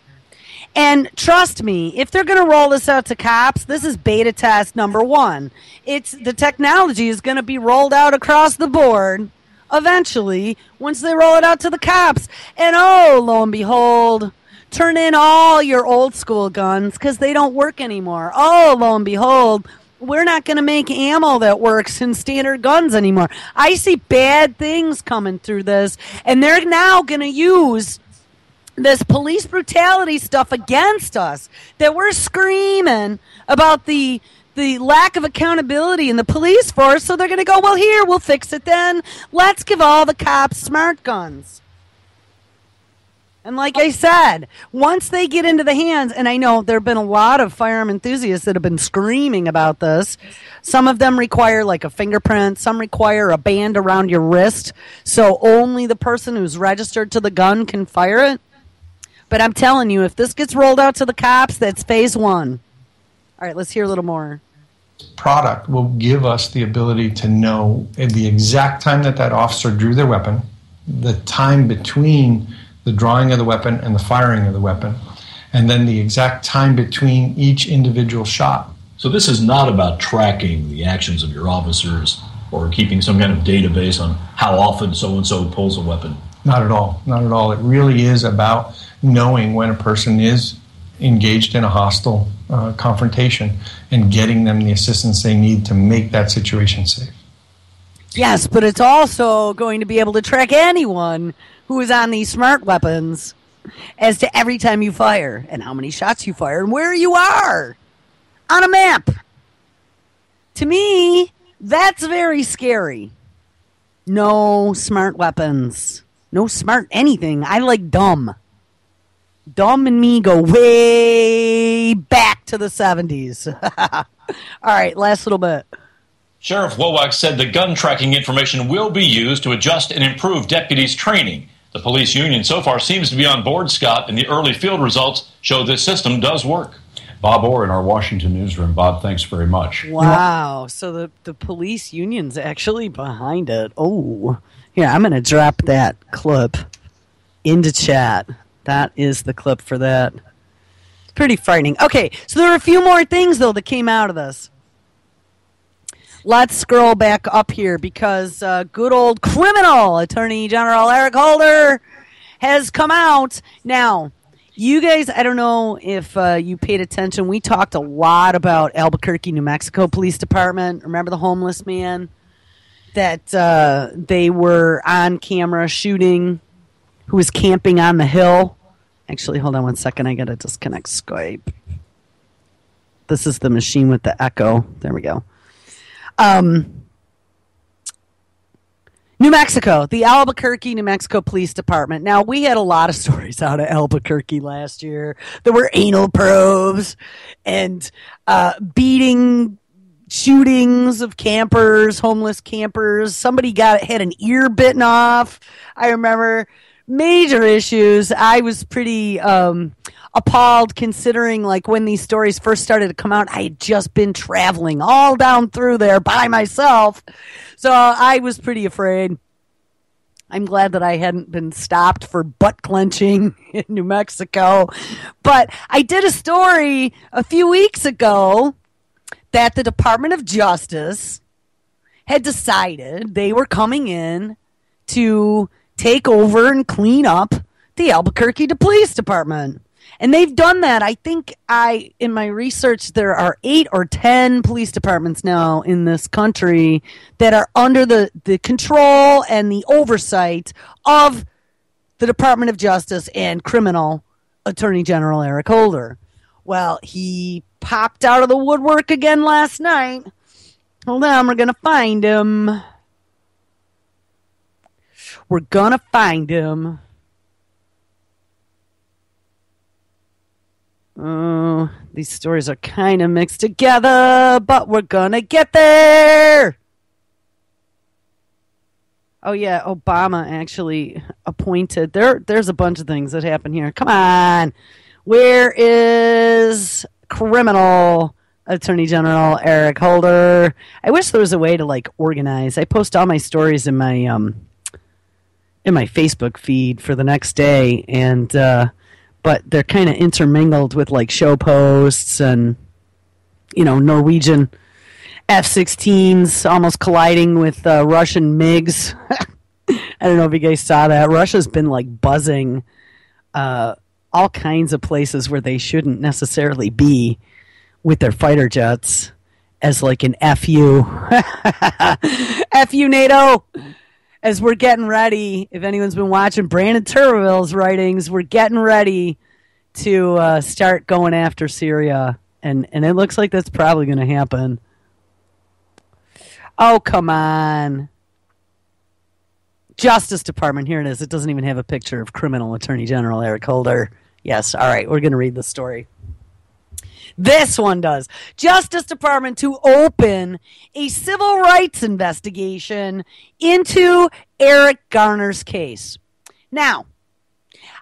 A: And trust me, if they're going to roll this out to cops, this is beta test number 1. The technology is going to be rolled out across the board eventually once they roll it out to the cops. And lo and behold, turn in all your old school guns because they don't work anymore. Lo and behold, we're not going to make ammo that works in standard guns anymore. I see bad things coming through this, and they're now going to use this police brutality stuff against us, that we're screaming about the lack of accountability in the police force, so they're going to go, well, here, we'll fix it then. Let's give all the cops smart guns. And like I said, once they get into the hands, and I know there have been a lot of firearm enthusiasts that have been screaming about this. Some of them require like a fingerprint. Some require a band around your wrist, so only the person who's registered to the gun can fire it. But I'm telling you, if this gets rolled out to the cops, that's phase 1. All right, let's hear a little more.
G: Product will give us the ability to know the exact time that officer drew their weapon, the time between the drawing of the weapon and the firing of the weapon, and then the exact time between each individual shot.
E: So this is not about tracking the actions of your officers or keeping some kind of database on how often so-and-so pulls a weapon.
G: Not at all. Not at all. It really is about knowing when a person is engaged in a hostile confrontation and getting them the assistance they need to make that situation safe.
A: Yes, but it's also going to be able to track anyone who is on these smart weapons as to every time you fire and how many shots you fire and where you are on a map. To me, that's very scary. No smart weapons. No smart anything. I like dumb. Dumb and me go way back to the 70s. All right, last little bit.
E: Sheriff Wowak said the gun tracking information will be used to adjust and improve deputies' training. The police union so far seems to be on board, Scott, and the early field results show this system does work.
B: Bob Orr in our Washington newsroom. Bob, thanks very much.
A: Wow. So the police union's actually behind it. Oh, here, I'm going to drop that clip into chat. That is the clip for that. Pretty frightening. Okay, so there are a few more things, though, that came out of this. Let's scroll back up here because good old criminal Attorney General Eric Holder has come out. Now, you guys, I don't know if you paid attention. We talked a lot about Albuquerque, New Mexico Police Department. Remember the homeless man that they were on camera shooting, who was camping on the hill? Actually, hold on one second. I got to disconnect Skype. This is the machine with the echo. There we go. New Mexico, the Albuquerque, New Mexico Police Department. Now, we had a lot of stories out of Albuquerque last year. There were anal probes and beating shootings of campers, homeless campers. Somebody had an ear bitten off. I remember major issues. I was pretty appalled considering, like, when these stories first started to come out, I had just been traveling all down through there by myself. So I was pretty afraid. I'm glad that I hadn't been stopped for butt clenching in New Mexico. But I did a story a few weeks ago that the Department of Justice had decided they were coming in to take over and clean up the Albuquerque Police Department. And they've done that. I think in my research, there are 8 or 10 police departments now in this country that are under the control and the oversight of the Department of Justice and criminal Attorney General Eric Holder. Well, he popped out of the woodwork again last night. Hold on, we're going to find him. We're going to find him. Oh, these stories are kind of mixed together, but we're gonna get there. Oh yeah, Obama actually appointed. There's a bunch of things that happen here. Come on, where is criminal Attorney General Eric Holder? I wish there was a way to like organize. I post all my stories in my Facebook feed for the next day, and but they're kind of intermingled with like show posts and, Norwegian F-16s almost colliding with Russian MiGs. I don't know if you guys saw that. Russia's been like buzzing all kinds of places where they shouldn't necessarily be with their fighter jets as like an FU. FU NATO! As we're getting ready, if anyone's been watching Brandon Turbeville's writings, we're getting ready to start going after Syria. And it looks like that's probably going to happen. Oh, come on. Justice Department, here it is. It doesn't even have a picture of criminal Attorney General Eric Holder. Yes, all right, we're going to read the story. This one does. Justice Department to open a civil rights investigation into Eric Garner's case. Now,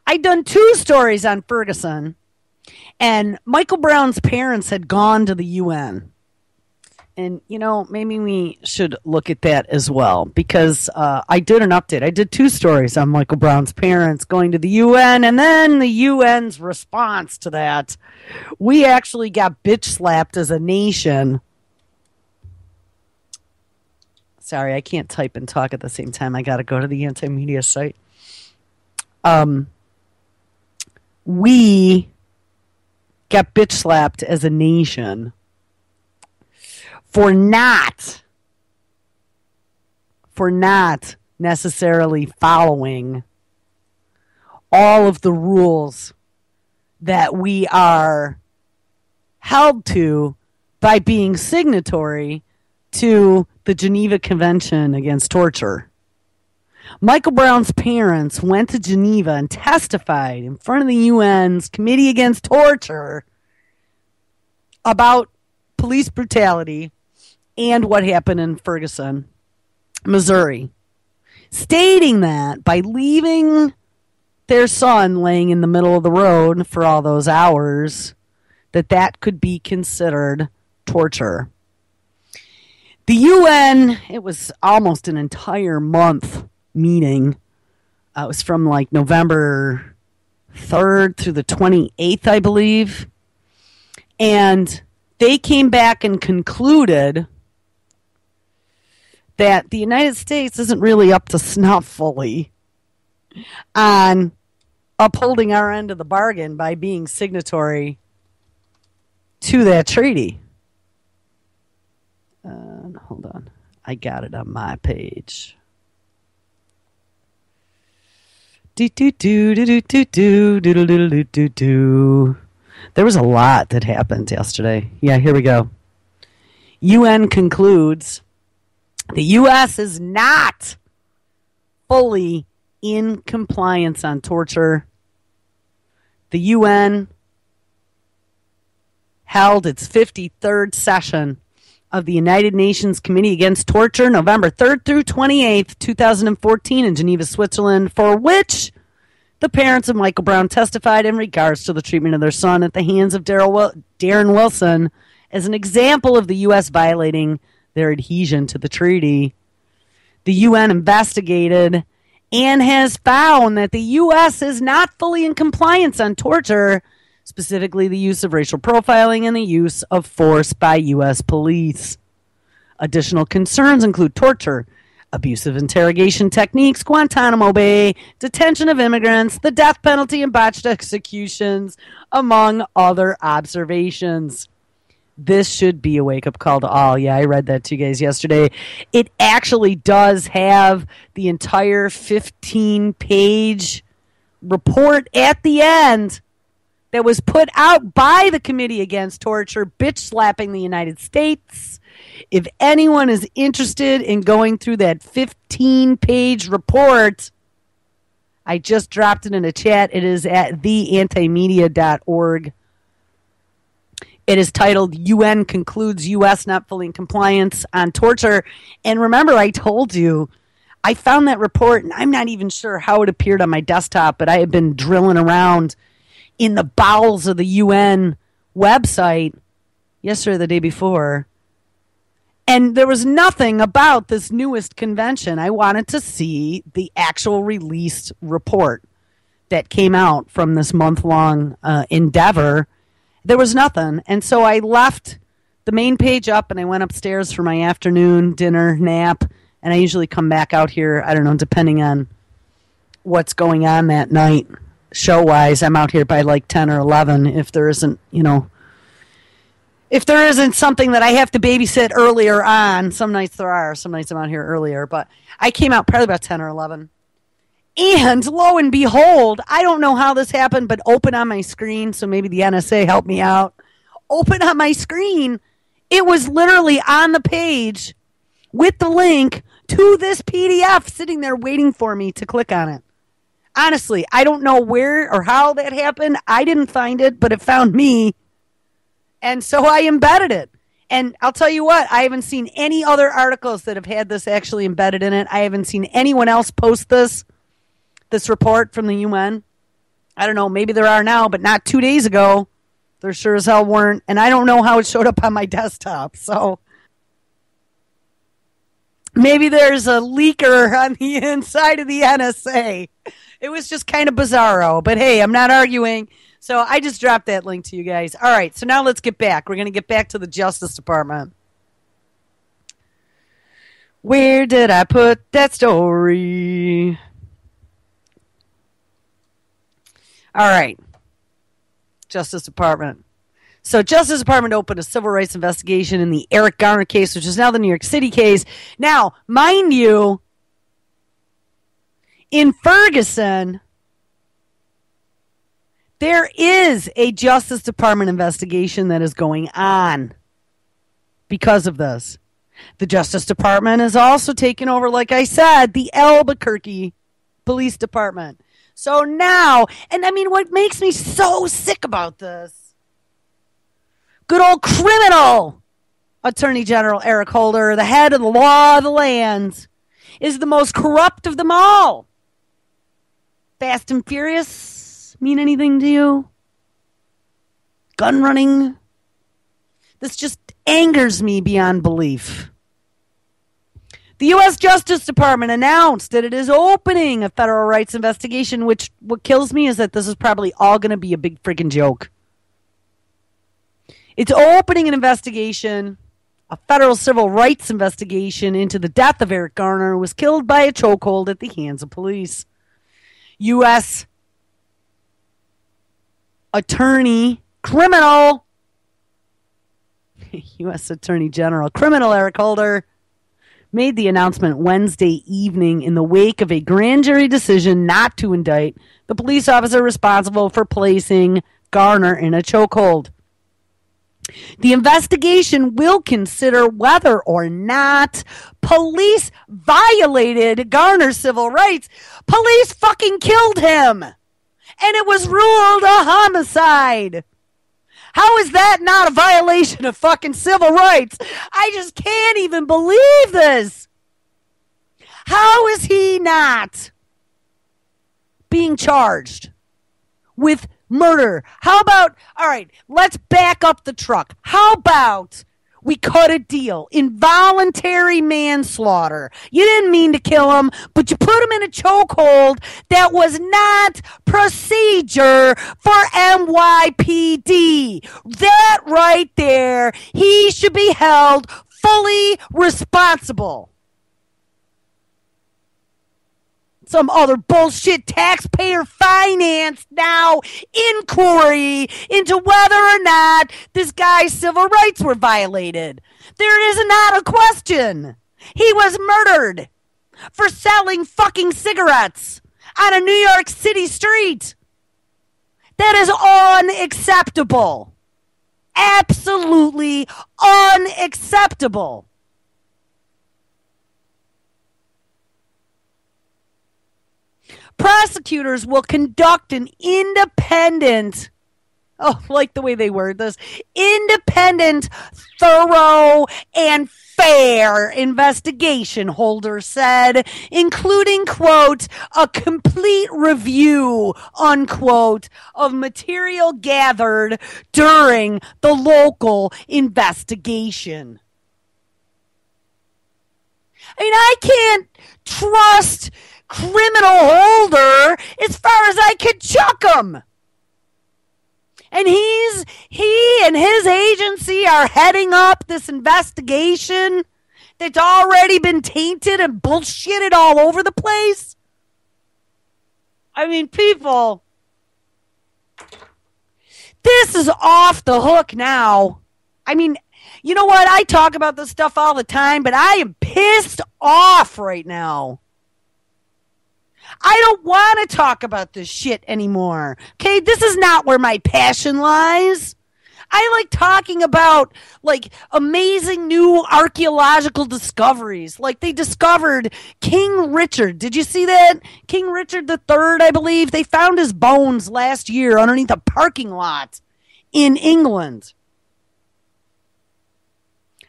A: I'd done 2 stories on Ferguson, and Michael Brown's parents had gone to the UN. And, maybe we should look at that as well, because I did an update. I did 2 stories on Michael Brown's parents going to the UN, and then the UN's response to that. We actually got bitch slapped as a nation. Sorry, I can't type and talk at the same time. I got to go to the anti-media site. We got bitch slapped as a nation for not necessarily following all of the rules that we are held to by being signatory to the Geneva Convention Against Torture. Michael Brown's parents went to Geneva and testified in front of the UN's Committee Against Torture about police brutality and what happened in Ferguson, Missouri, stating that by leaving their son laying in the middle of the road for all those hours, that could be considered torture. The UN, it was almost an entire month meeting. It was from like November 3rd through the 28th, I believe. And they came back and concluded that the United States isn't really up to snuff fully on upholding our end of the bargain by being signatory to that treaty. Hold on. I got it on my page. There was a lot that happened yesterday. Yeah, here we go. UN concludes the U.S. is not fully in compliance on torture. The UN held its 53rd session of the United Nations Committee Against Torture, November 3rd through 28th, 2014 in Geneva, Switzerland, for which the parents of Michael Brown testified in regards to the treatment of their son at the hands of Darren Wilson as an example of the U.S. violating their adhesion to the treaty. The UN investigated and has found that the U.S. is not fully in compliance on torture, specifically the use of racial profiling and the use of force by U.S. police. Additional concerns include torture, abusive interrogation techniques, Guantanamo Bay, detention of immigrants, the death penalty, and botched executions, among other observations. This should be a wake-up call to all. Yeah, I read that to you guys yesterday. It actually does have the entire 15-page report at the end that was put out by the Committee Against Torture, bitch-slapping the United States. If anyone is interested in going through that 15-page report, I just dropped it in a chat. It is at theantimedia.org. It is titled, UN Concludes U.S. Not Fully in Compliance on Torture. And remember, I told you, I found that report, and I'm not even sure how it appeared on my desktop, but I had been drilling around in the bowels of the UN website yesterday or the day before. And there was nothing about this newest convention. I wanted to see the actual released report that came out from this month-long endeavor. There was nothing. And so I left the main page up and I went upstairs for my afternoon dinner nap. And I usually come back out here, I don't know, depending on what's going on that night. Show-wise, I'm out here by like 10 or 11 if there isn't, if there isn't something that I have to babysit earlier on. Some nights there are. Some nights I'm out here earlier. But I came out probably about 10 or 11. And lo and behold, I don't know how this happened, but open on my screen, so maybe the NSA helped me out. Open on my screen, it was literally on the page with the link to this PDF sitting there waiting for me to click on it. Honestly, I don't know where or how that happened. I didn't find it, but it found me. And so I embedded it. And I'll tell you what, I haven't seen any other articles that have had this actually embedded in it. I haven't seen anyone else post this report from the UN. I don't know, maybe there are now, but not 2 days ago. There sure as hell weren't. And I don't know how it showed up on my desktop. So maybe there's a leaker on the inside of the NSA. It was just kind of bizarro. But hey, I'm not arguing. So I just dropped that link to you guys. All right, so now let's get back. We're going to get back to the Justice Department. Where did I put that story? All right. Justice Department. So Justice Department opened a civil rights investigation in the Eric Garner case, which is now the New York City case. Now, mind you, in Ferguson, there is a Justice Department investigation that is going on because of this. The Justice Department has also taken over, like I said, the Albuquerque Police Department. So now, and I mean, what makes me so sick about this, good old criminal Attorney General Eric Holder, the head of the law of the land, is the most corrupt of them all. Fast and Furious mean anything to you? Gun running? This just angers me beyond belief. The U.S. Justice Department announced that it is opening a federal rights investigation, which what kills me is that this is probably all going to be a big freaking joke. It's opening an investigation, a federal civil rights investigation into the death of Eric Garner, who was killed by a chokehold at the hands of police. U.S. Attorney Criminal, U.S. Attorney General Criminal Eric Holder made the announcement Wednesday evening in the wake of a grand jury decision not to indict the police officer responsible for placing Garner in a chokehold. The investigation will consider whether or not police violated Garner's civil rights. Police fucking killed him, and it was ruled a homicide. How is that not a violation of fucking civil rights? I just can't even believe this. How is he not being charged with murder? How about, all right, let's back up the truck. How about We cut a deal. Involuntary manslaughter. You didn't mean to kill him, but you put him in a chokehold that was not procedure for NYPD. That right there, he should be held fully responsible. Some other bullshit taxpayer financed now inquiry into whether or not this guy's civil rights were violated. There is not a question. He was murdered for selling fucking cigarettes on a New York City street. That is unacceptable. Absolutely unacceptable. Prosecutors will conduct an independent, like the way they word this, independent, thorough, and fair investigation, Holder said, including, quote, a complete review, unquote, of material gathered during the local investigation. I mean, I can't trust criminal Holder as far as I could chuck him. And he and his agency are heading up this investigation that's already been tainted and bullshitted all over the place. I mean, people, this is off the hook now. I mean, you know what? I talk about this stuff all the time, but I am pissed off right now. I don't want to talk about this shit anymore. Okay, this is not where my passion lies. I like talking about, like, amazing new archaeological discoveries. Like, they discovered King Richard. Did you see that? King Richard III, I believe. They found his bones last year underneath a parking lot in England.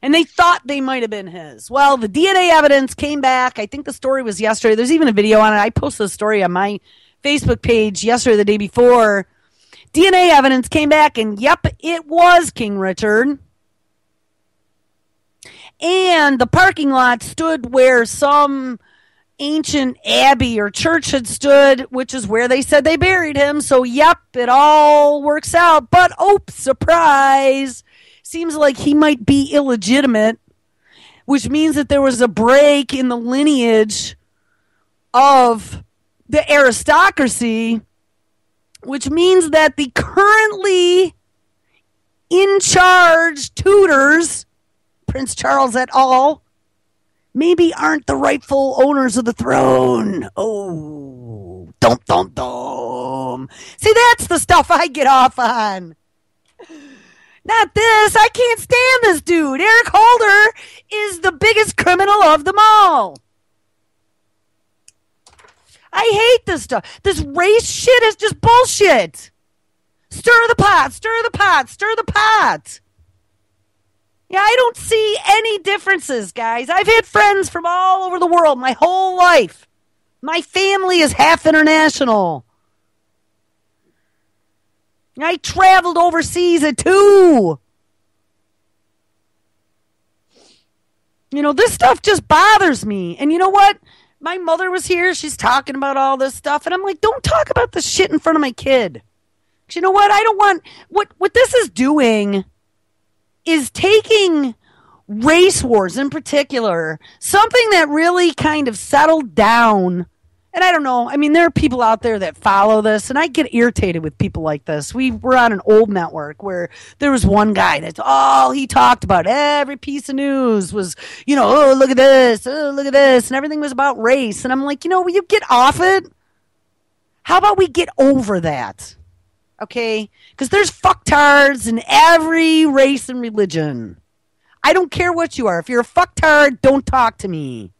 A: And they thought they might have been his. Well, the DNA evidence came back. I think the story was yesterday. There's even a video on it. I posted a story on my Facebook page yesterday or the day before. DNA evidence came back, and yep, it was King Richard. And the parking lot stood where some ancient abbey or church had stood, which is where they said they buried him. So, yep, it all works out. But, surprise! Seems like he might be illegitimate, which means that there was a break in the lineage of the aristocracy, which means that the currently in charge tutors, Prince Charles et al., maybe aren't the rightful owners of the throne. Oh, dum, dum, dum. See, that's the stuff I get off on. Not this. I can't stand this dude. Eric Holder is the biggest criminal of them all. I hate this stuff. This race shit is just bullshit. Stir the pot, stir the pot, stir the pot. Yeah, I don't see any differences, guys. I've had friends from all over the world my whole life. My family is half international. I traveled overseas too. You know, this stuff just bothers me. And you know what? My mother was here. She's talking about all this stuff. And I'm like, don't talk about this shit in front of my kid. Because you know what? I don't want... What this is doing is taking race wars in particular, something that really kind of settled down. And I don't know. I mean, there are people out there that follow this, and I get irritated with people like this. We were on an old network where there was one guy that's all he talked about. Every piece of news was, you know, oh, look at this, and everything was about race. And I'm like, you know, will you get off it? How about we get over that? Okay? Because there's fucktards in every race and religion. I don't care what you are. If you're a fucktard, don't talk to me.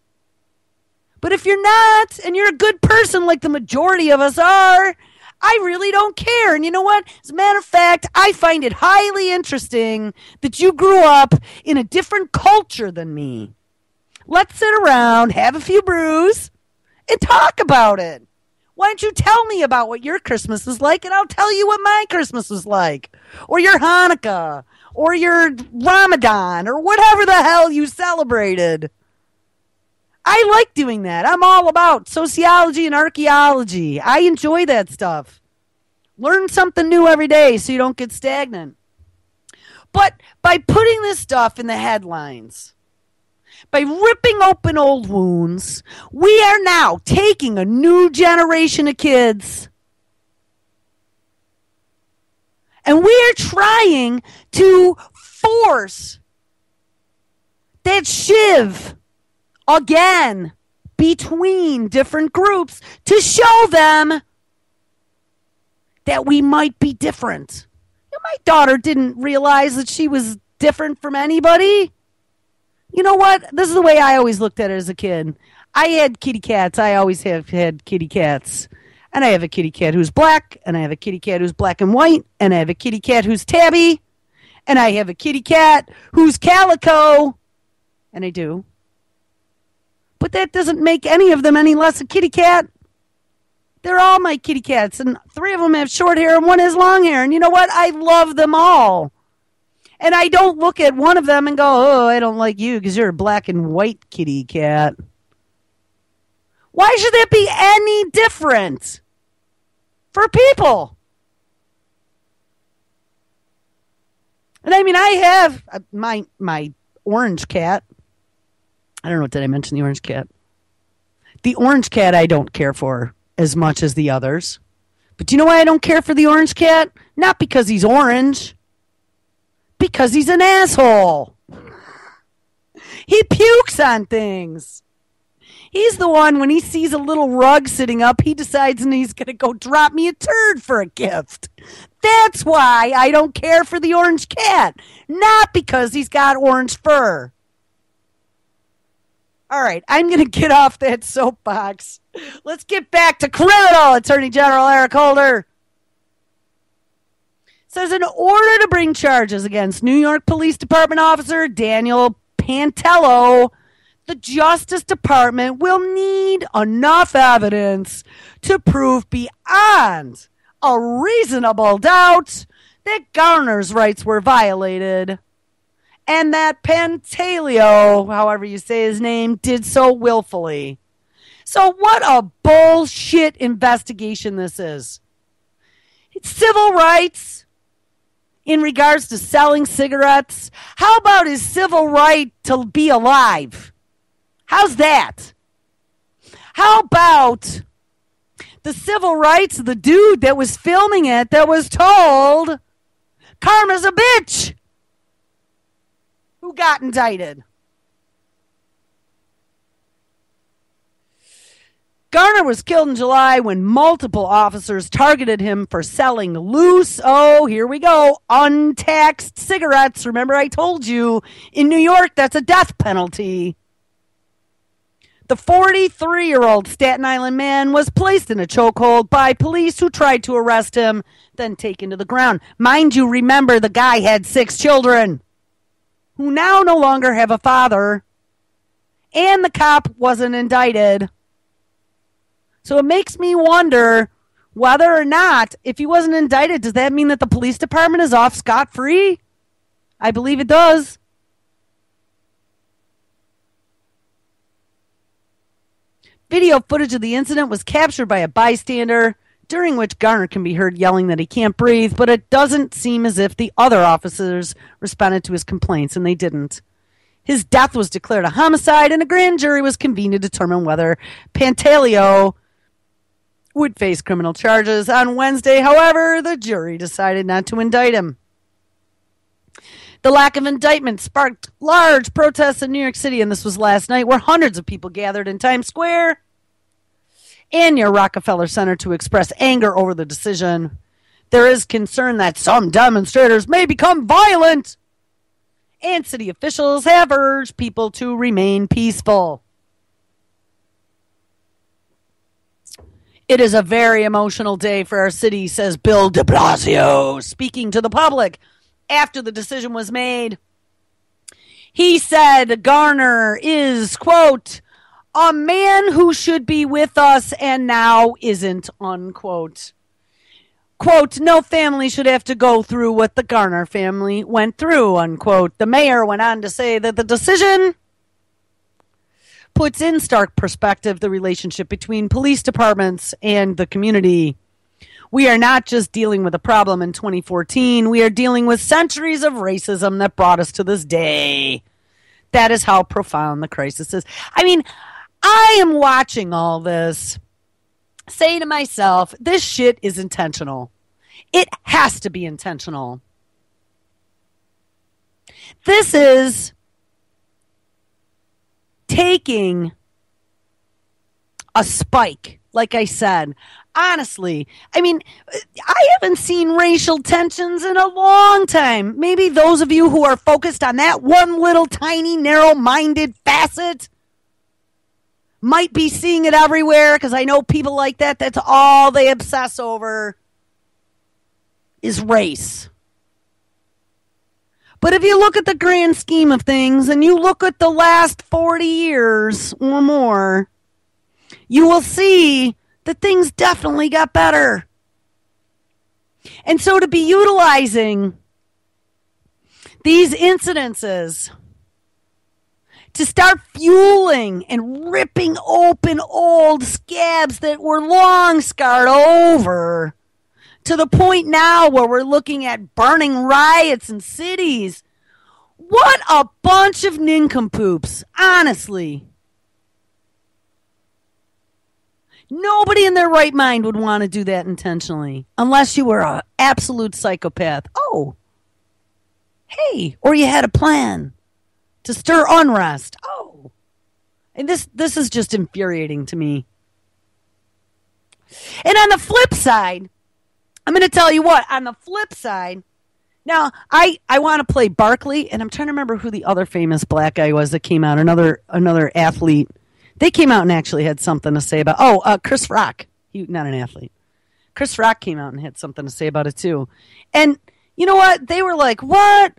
A: But if you're not, and you're a good person like the majority of us are, I really don't care. And you know what? As a matter of fact, I find it highly interesting that you grew up in a different culture than me. Let's sit around, have a few brews, and talk about it. Why don't you tell me about what your Christmas is like, and I'll tell you what my Christmas was like, or your Hanukkah, or your Ramadan or whatever the hell you celebrated. I like doing that. I'm all about sociology and archaeology. I enjoy that stuff. Learn something new every day so you don't get stagnant. But by putting this stuff in the headlines, by ripping open old wounds, we are now taking a new generation of kids and we are trying to force that shiv again between different groups to show them that we might be different. My daughter didn't realize that she was different from anybody. You know what? This is the way I always looked at it as a kid. I had kitty cats. I always have had kitty cats. And I have a kitty cat who's black, and I have a kitty cat who's black and white, and I have a kitty cat who's tabby, and I have a kitty cat who's calico. And I do. But that doesn't make any of them any less a kitty cat. They're all my kitty cats, and 3 of them have short hair and 1 has long hair. And you know what? I love them all. And I don't look at one of them and go, oh, I don't like you because you're a black and white kitty cat. Why should that be any different for people? And I mean, I have my orange cat. I don't know, did I mention the orange cat? The orange cat I don't care for as much as the others. But do you know why I don't care for the orange cat? Not because he's orange. Because he's an asshole. He pukes on things. He's the one, when he sees a little rug sitting up, he decides and he's going to go drop me a turd for a gift. That's why I don't care for the orange cat. Not because he's got orange fur. All right, I'm going to get off that soapbox. Let's get back to criminal. Attorney General Eric Holder says in order to bring charges against New York Police Department officer Daniel Pantello, the Justice Department will need enough evidence to prove beyond a reasonable doubt that Garner's rights were violated and that Pantello, however you say his name, did so willfully. So what a bullshit investigation this is. It's civil rights in regards to selling cigarettes. How about his civil right to be alive? How's that? How about the civil rights of the dude that was filming it that was told karma's a bitch? Who got indicted? Garner was killed in July when multiple officers targeted him for selling loose, oh, here we go, untaxed cigarettes. Remember I told you, in New York, that's a death penalty. The 43-year-old Staten Island man was placed in a chokehold by police who tried to arrest him, then taken to the ground. Mind you, remember the guy had 6 children who now no longer have a father, and the cop wasn't indicted. So it makes me wonder whether or not, if he wasn't indicted, does that mean that the police department is off scot-free? I believe it does. Video footage of the incident was captured by a bystander, during which Garner can be heard yelling that he can't breathe, but it doesn't seem as if the other officers responded to his complaints, and they didn't. His death was declared a homicide, and a grand jury was convened to determine whether Pantello would face criminal charges. On Wednesday, however, the jury decided not to indict him. The lack of indictment sparked large protests in New York City, and this was last night, where hundreds of people gathered in Times Square and near Rockefeller Center to express anger over the decision. There is concern that some demonstrators may become violent, and city officials have urged people to remain peaceful. It is a very emotional day for our city, says Bill de Blasio, speaking to the public after the decision was made. He said Garner is, quote, a man who should be with us and now isn't, unquote. Quote, no family should have to go through what the Garner family went through, unquote. The mayor went on to say that the decision puts in stark perspective the relationship between police departments and the community. We are not just dealing with a problem in 2014. We are dealing with centuries of racism that brought us to this day. That is how profound the crisis is. I mean, I am watching all this, saying to myself, this shit is intentional. It has to be intentional. This is taking a spike, like I said. Honestly, I mean, I haven't seen racial tensions in a long time. Maybe those of you who are focused on that one little tiny narrow-minded facet might be seeing it everywhere, because I know people like that. That's all they obsess over is race. But if you look at the grand scheme of things and you look at the last 40 years or more, you will see that things definitely got better. And so to be utilizing these incidences to start fueling and ripping open old scabs that were long scarred over to the point now where we're looking at burning riots in cities. What a bunch of nincompoops, honestly. Nobody in their right mind would want to do that intentionally unless you were an absolute psychopath. Oh, hey, or you had a plan to stir unrest. Oh, and this is just infuriating to me. And on the flip side, I'm going to tell you what, on the flip side, now I want to play Barkley, and I'm trying to remember who the other famous black guy was that came out, another athlete. They came out and actually had something to say about, Chris Rock. He, not an athlete. Chris Rock came out and had something to say about it too. And you know what? They were like, what?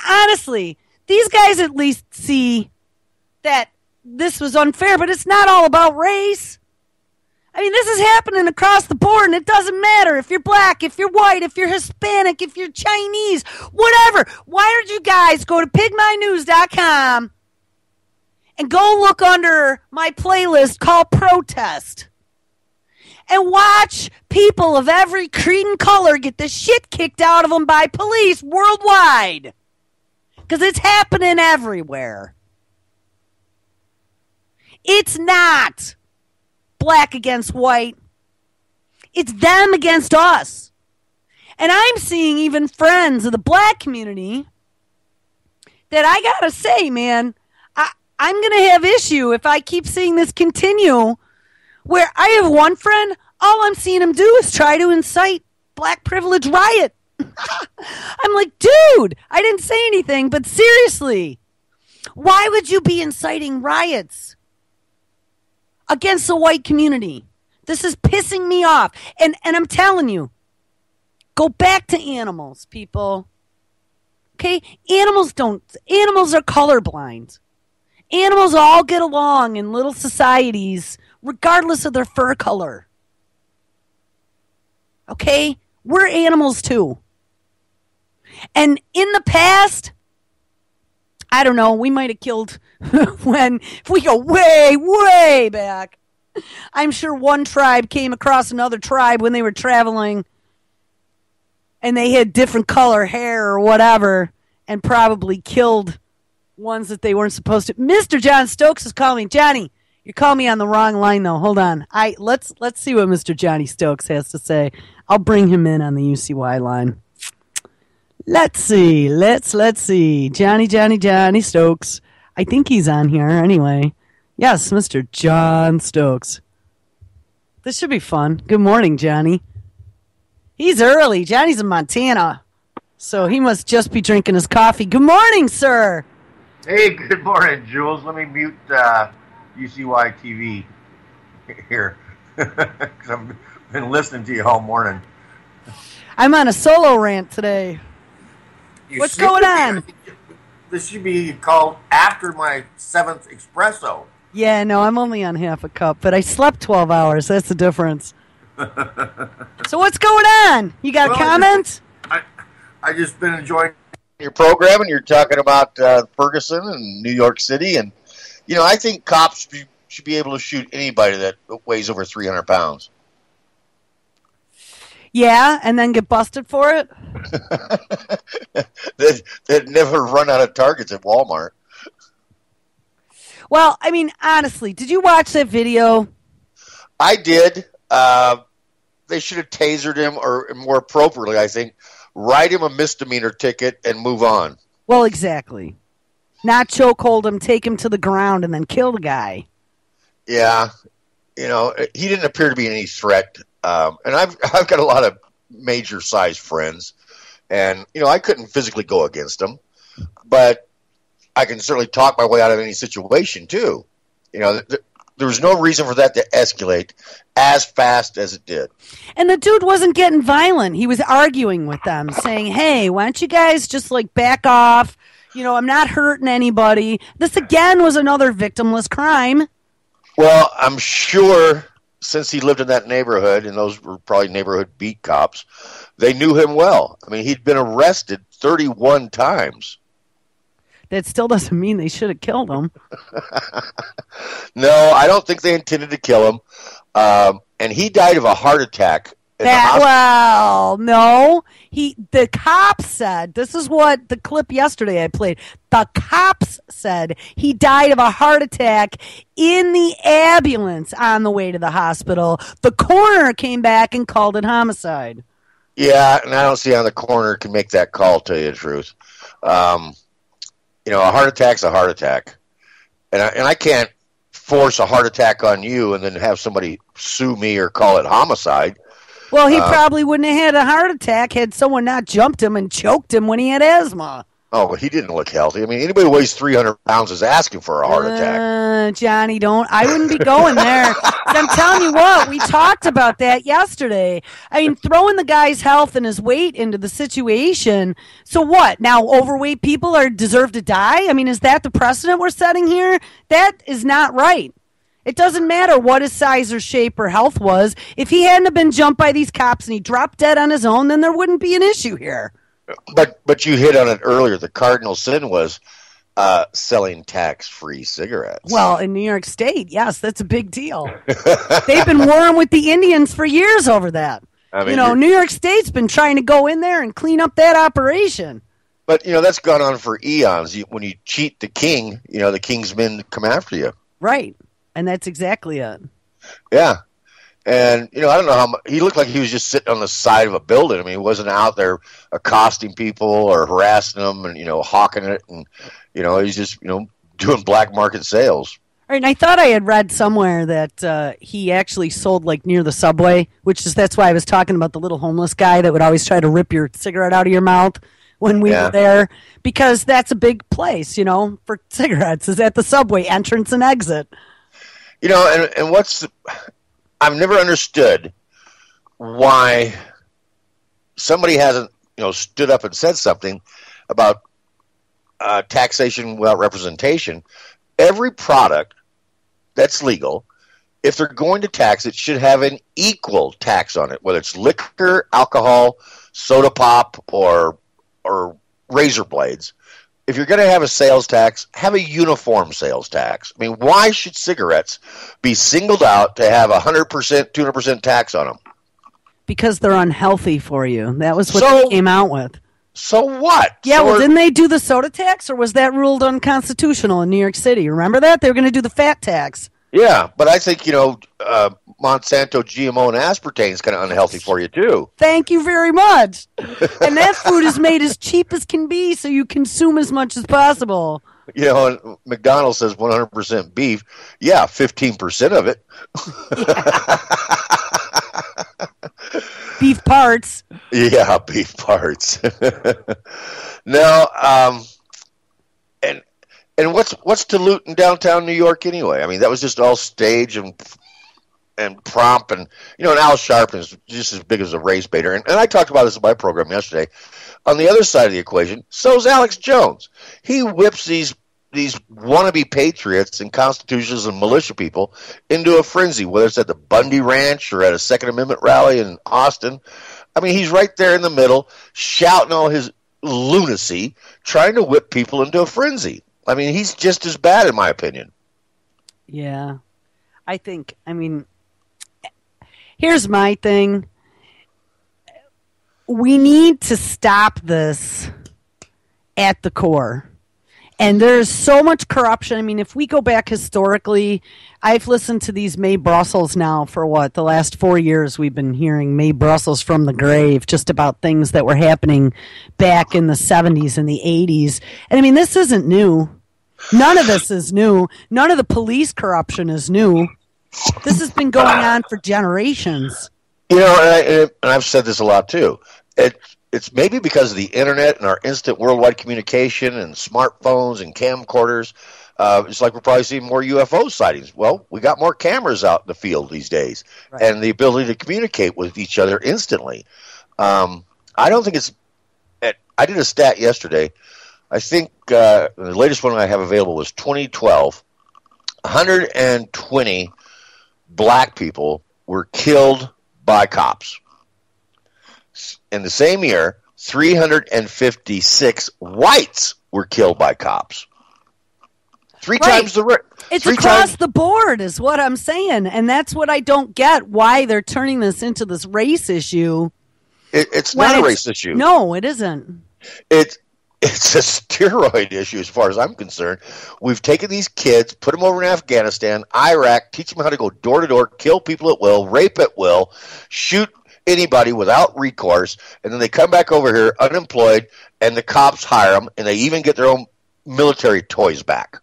A: Honestly, these guys at least see that this was unfair, but it's not all about race. I mean, this is happening across the board, and it doesn't matter if you're black, if you're white, if you're Hispanic, if you're Chinese, whatever. Why don't you guys go to pigmynews.com and go look under my playlist called Protest and watch people of every creed and color get the shit kicked out of them by police worldwide. Because it's happening everywhere. It's not black against white. It's them against us. And I'm seeing even friends of the black community that I gotta say, man, I'm going to have issue if I keep seeing this continue, where I have one friend, all I'm seeing him do is try to incite black privilege riot. I'm like, dude, I didn't say anything, but seriously, why would you be inciting riots against the white community? This is pissing me off. And I'm telling you, go back to animals, people. Okay? Animals are colorblind. Animals all get along in little societies, regardless of their fur color. Okay? We're animals too. And in the past, I don't know, we might have killed if we go way, way back. I'm sure one tribe came across another tribe when they were traveling and they had different color hair or whatever and probably killed ones that they weren't supposed to. Mr. John Stokes is calling. Johnny, you're calling me on the wrong line though. Hold on. Let's see what Mr. Johnny Stokes has to say. I'll bring him in on the UCY line. Let's see. Let's see. Johnny Stokes. I think he's on here anyway. Yes, Mr. John Stokes. This should be fun. Good morning, Johnny. He's early. Johnny's in Montana, so he must just be drinking his coffee. Good morning, sir.
H: Hey, good morning, Jules. Let me mute UCY TV here because I've been listening to you all morning.
A: I'm on a solo rant today. What's going on?
H: This should be called after my 7th espresso.
A: Yeah, no, I'm only on half a cup, but I slept 12 hours. That's the difference. So what's going on? You got a comment?
H: I just been enjoying your program, and you're talking about Ferguson and New York City, and I think cops should be able to shoot anybody that weighs over 300 pounds.
A: Yeah, and then get busted for it?
H: They'd never run out of targets at Walmart.
A: Well, I mean, honestly, did you watch that video?
H: I did. They should have tasered him, or more appropriately, I think, write him a misdemeanor ticket and move on.
A: Well, exactly. Not chokehold him, take him to the ground, and then kill the guy.
H: Yeah. He didn't appear to be any threat. And I've got a lot of major size friends, and I couldn't physically go against them, but I can certainly talk my way out of any situation too. There was no reason for that to escalate as fast as it did.
A: And the dude wasn't getting violent. He was arguing with them, saying, "Hey, why don't you guys just back off? I'm not hurting anybody." This again was another victimless crime.
H: Well, I'm sure, since he lived in that neighborhood, and those were probably neighborhood beat cops, they knew him well. I mean, he'd been arrested 31 times.
A: That still doesn't mean they should have killed him.
H: No, I don't think they intended to kill him. And he died of a heart attack.
A: No. The cops said, this is what the clip yesterday I played. The cops said he died of a heart attack in the ambulance on the way to the hospital. The coroner came back and called it homicide.
H: Yeah, and I don't see how the coroner can make that call, to tell you the truth. A heart attack's a heart attack. And I can't force a heart attack on you and then have somebody sue me or call it homicide.
A: Well, he probably wouldn't have had a heart attack had someone not jumped him and choked him when he had asthma.
H: Oh, but he didn't look healthy. I mean, anybody who weighs 300 pounds is asking for a heart attack.
A: Johnny, I wouldn't be going there. I'm telling you what, we talked about that yesterday. I mean, throwing the guy's health and his weight into the situation. So what? Now overweight people deserve to die? I mean, is that the precedent we're setting here? That is not right. It doesn't matter what his size or shape or health was. If he hadn't have been jumped by these cops and he dropped dead on his own, then there wouldn't be an issue here.
H: But you hit on it earlier. The cardinal sin was selling tax-free cigarettes.
A: Well, in New York State, yes, that's a big deal. They've been warring with the Indians for years over that. I mean, New York State's been trying to go in there and clean up that operation.
H: But, that's gone on for eons. When you cheat the king, the king's men come after you.
A: Right. And that's exactly it.
H: Yeah. And, I don't know how much, he looked like he was just sitting on the side of a building. I mean, he wasn't out there accosting people or harassing them and, hawking it. And, he's just, doing black market sales.
A: All right, and I thought I had read somewhere that he actually sold, near the subway, that's why I was talking about the little homeless guy that would always try to rip your cigarette out of your mouth when we were there. Because that's a big place, for cigarettes, is at the subway entrance and exit.
H: And I've never understood why somebody hasn't, stood up and said something about taxation without representation. Every product that's legal, if they're going to tax it, should have an equal tax on it, whether it's liquor, alcohol, soda pop, or razor blades. If you're going to have a sales tax, have a uniform sales tax. I mean, why should cigarettes be singled out to have 100%, 200% tax on them?
A: Because they're unhealthy for you. That was what they came out with.
H: So what?
A: Yeah, didn't they do the soda tax, or was that ruled unconstitutional in New York City? Remember that? They were going to do the fat tax.
H: Yeah, but I think, Monsanto, GMO, and aspartame is kind of unhealthy for you, too.
A: Thank you very much. And that food is made as cheap as can be, so you consume as much as possible.
H: And McDonald's says 100% beef. Yeah, 15% of it.
A: Beef parts.
H: Yeah, beef parts. No, and what's to loot in downtown New York anyway? I mean, that was just all stage and prompt, and and Al Sharpton is just as big as a race baiter. And I talked about this in my program yesterday. On the other side of the equation, so is Alex Jones. He whips these these wannabe patriots and constitutionalists and militia people into a frenzy, whether it's at the Bundy Ranch or at a Second Amendment rally in Austin. I mean, he's right there in the middle, shouting all his lunacy, trying to whip people into a frenzy. I mean, he's just as bad, in my opinion.
A: Yeah. Here's my thing. We need to stop this at the core. And there's so much corruption. I mean, if we go back historically, I've listened to these May Brussels now for the last 4 years we've been hearing May Brussels from the grave, just about things that were happening back in the 70s and the 80s. And I mean, this isn't new. None of this is new. None of the police corruption is new. This has been going on for generations.
H: You know, and I've said this a lot too. It's maybe because of the internet and our instant worldwide communication and smartphones and camcorders. It's like we're probably seeing more UFO sightings. Well, we got more cameras out in the field these days, right, and the ability to communicate with each other instantly. I don't think it's. I did a stat yesterday. I think the latest one I have available was 2012. 120 black people were killed by cops. In the same year, 356 whites were killed by cops. Three times the rate.
A: It's across the board is what I'm saying. And that's what I don't get, why they're turning this into this race issue.
H: It's not a race issue.
A: No, it isn't.
H: It's a steroid issue as far as I'm concerned. We've taken these kids, put them over in Afghanistan, Iraq, teach them how to go door to door, kill people at will, rape at will, shoot anybody without recourse, and then they come back over here unemployed, and the cops hire them, and they even get their own military toys back.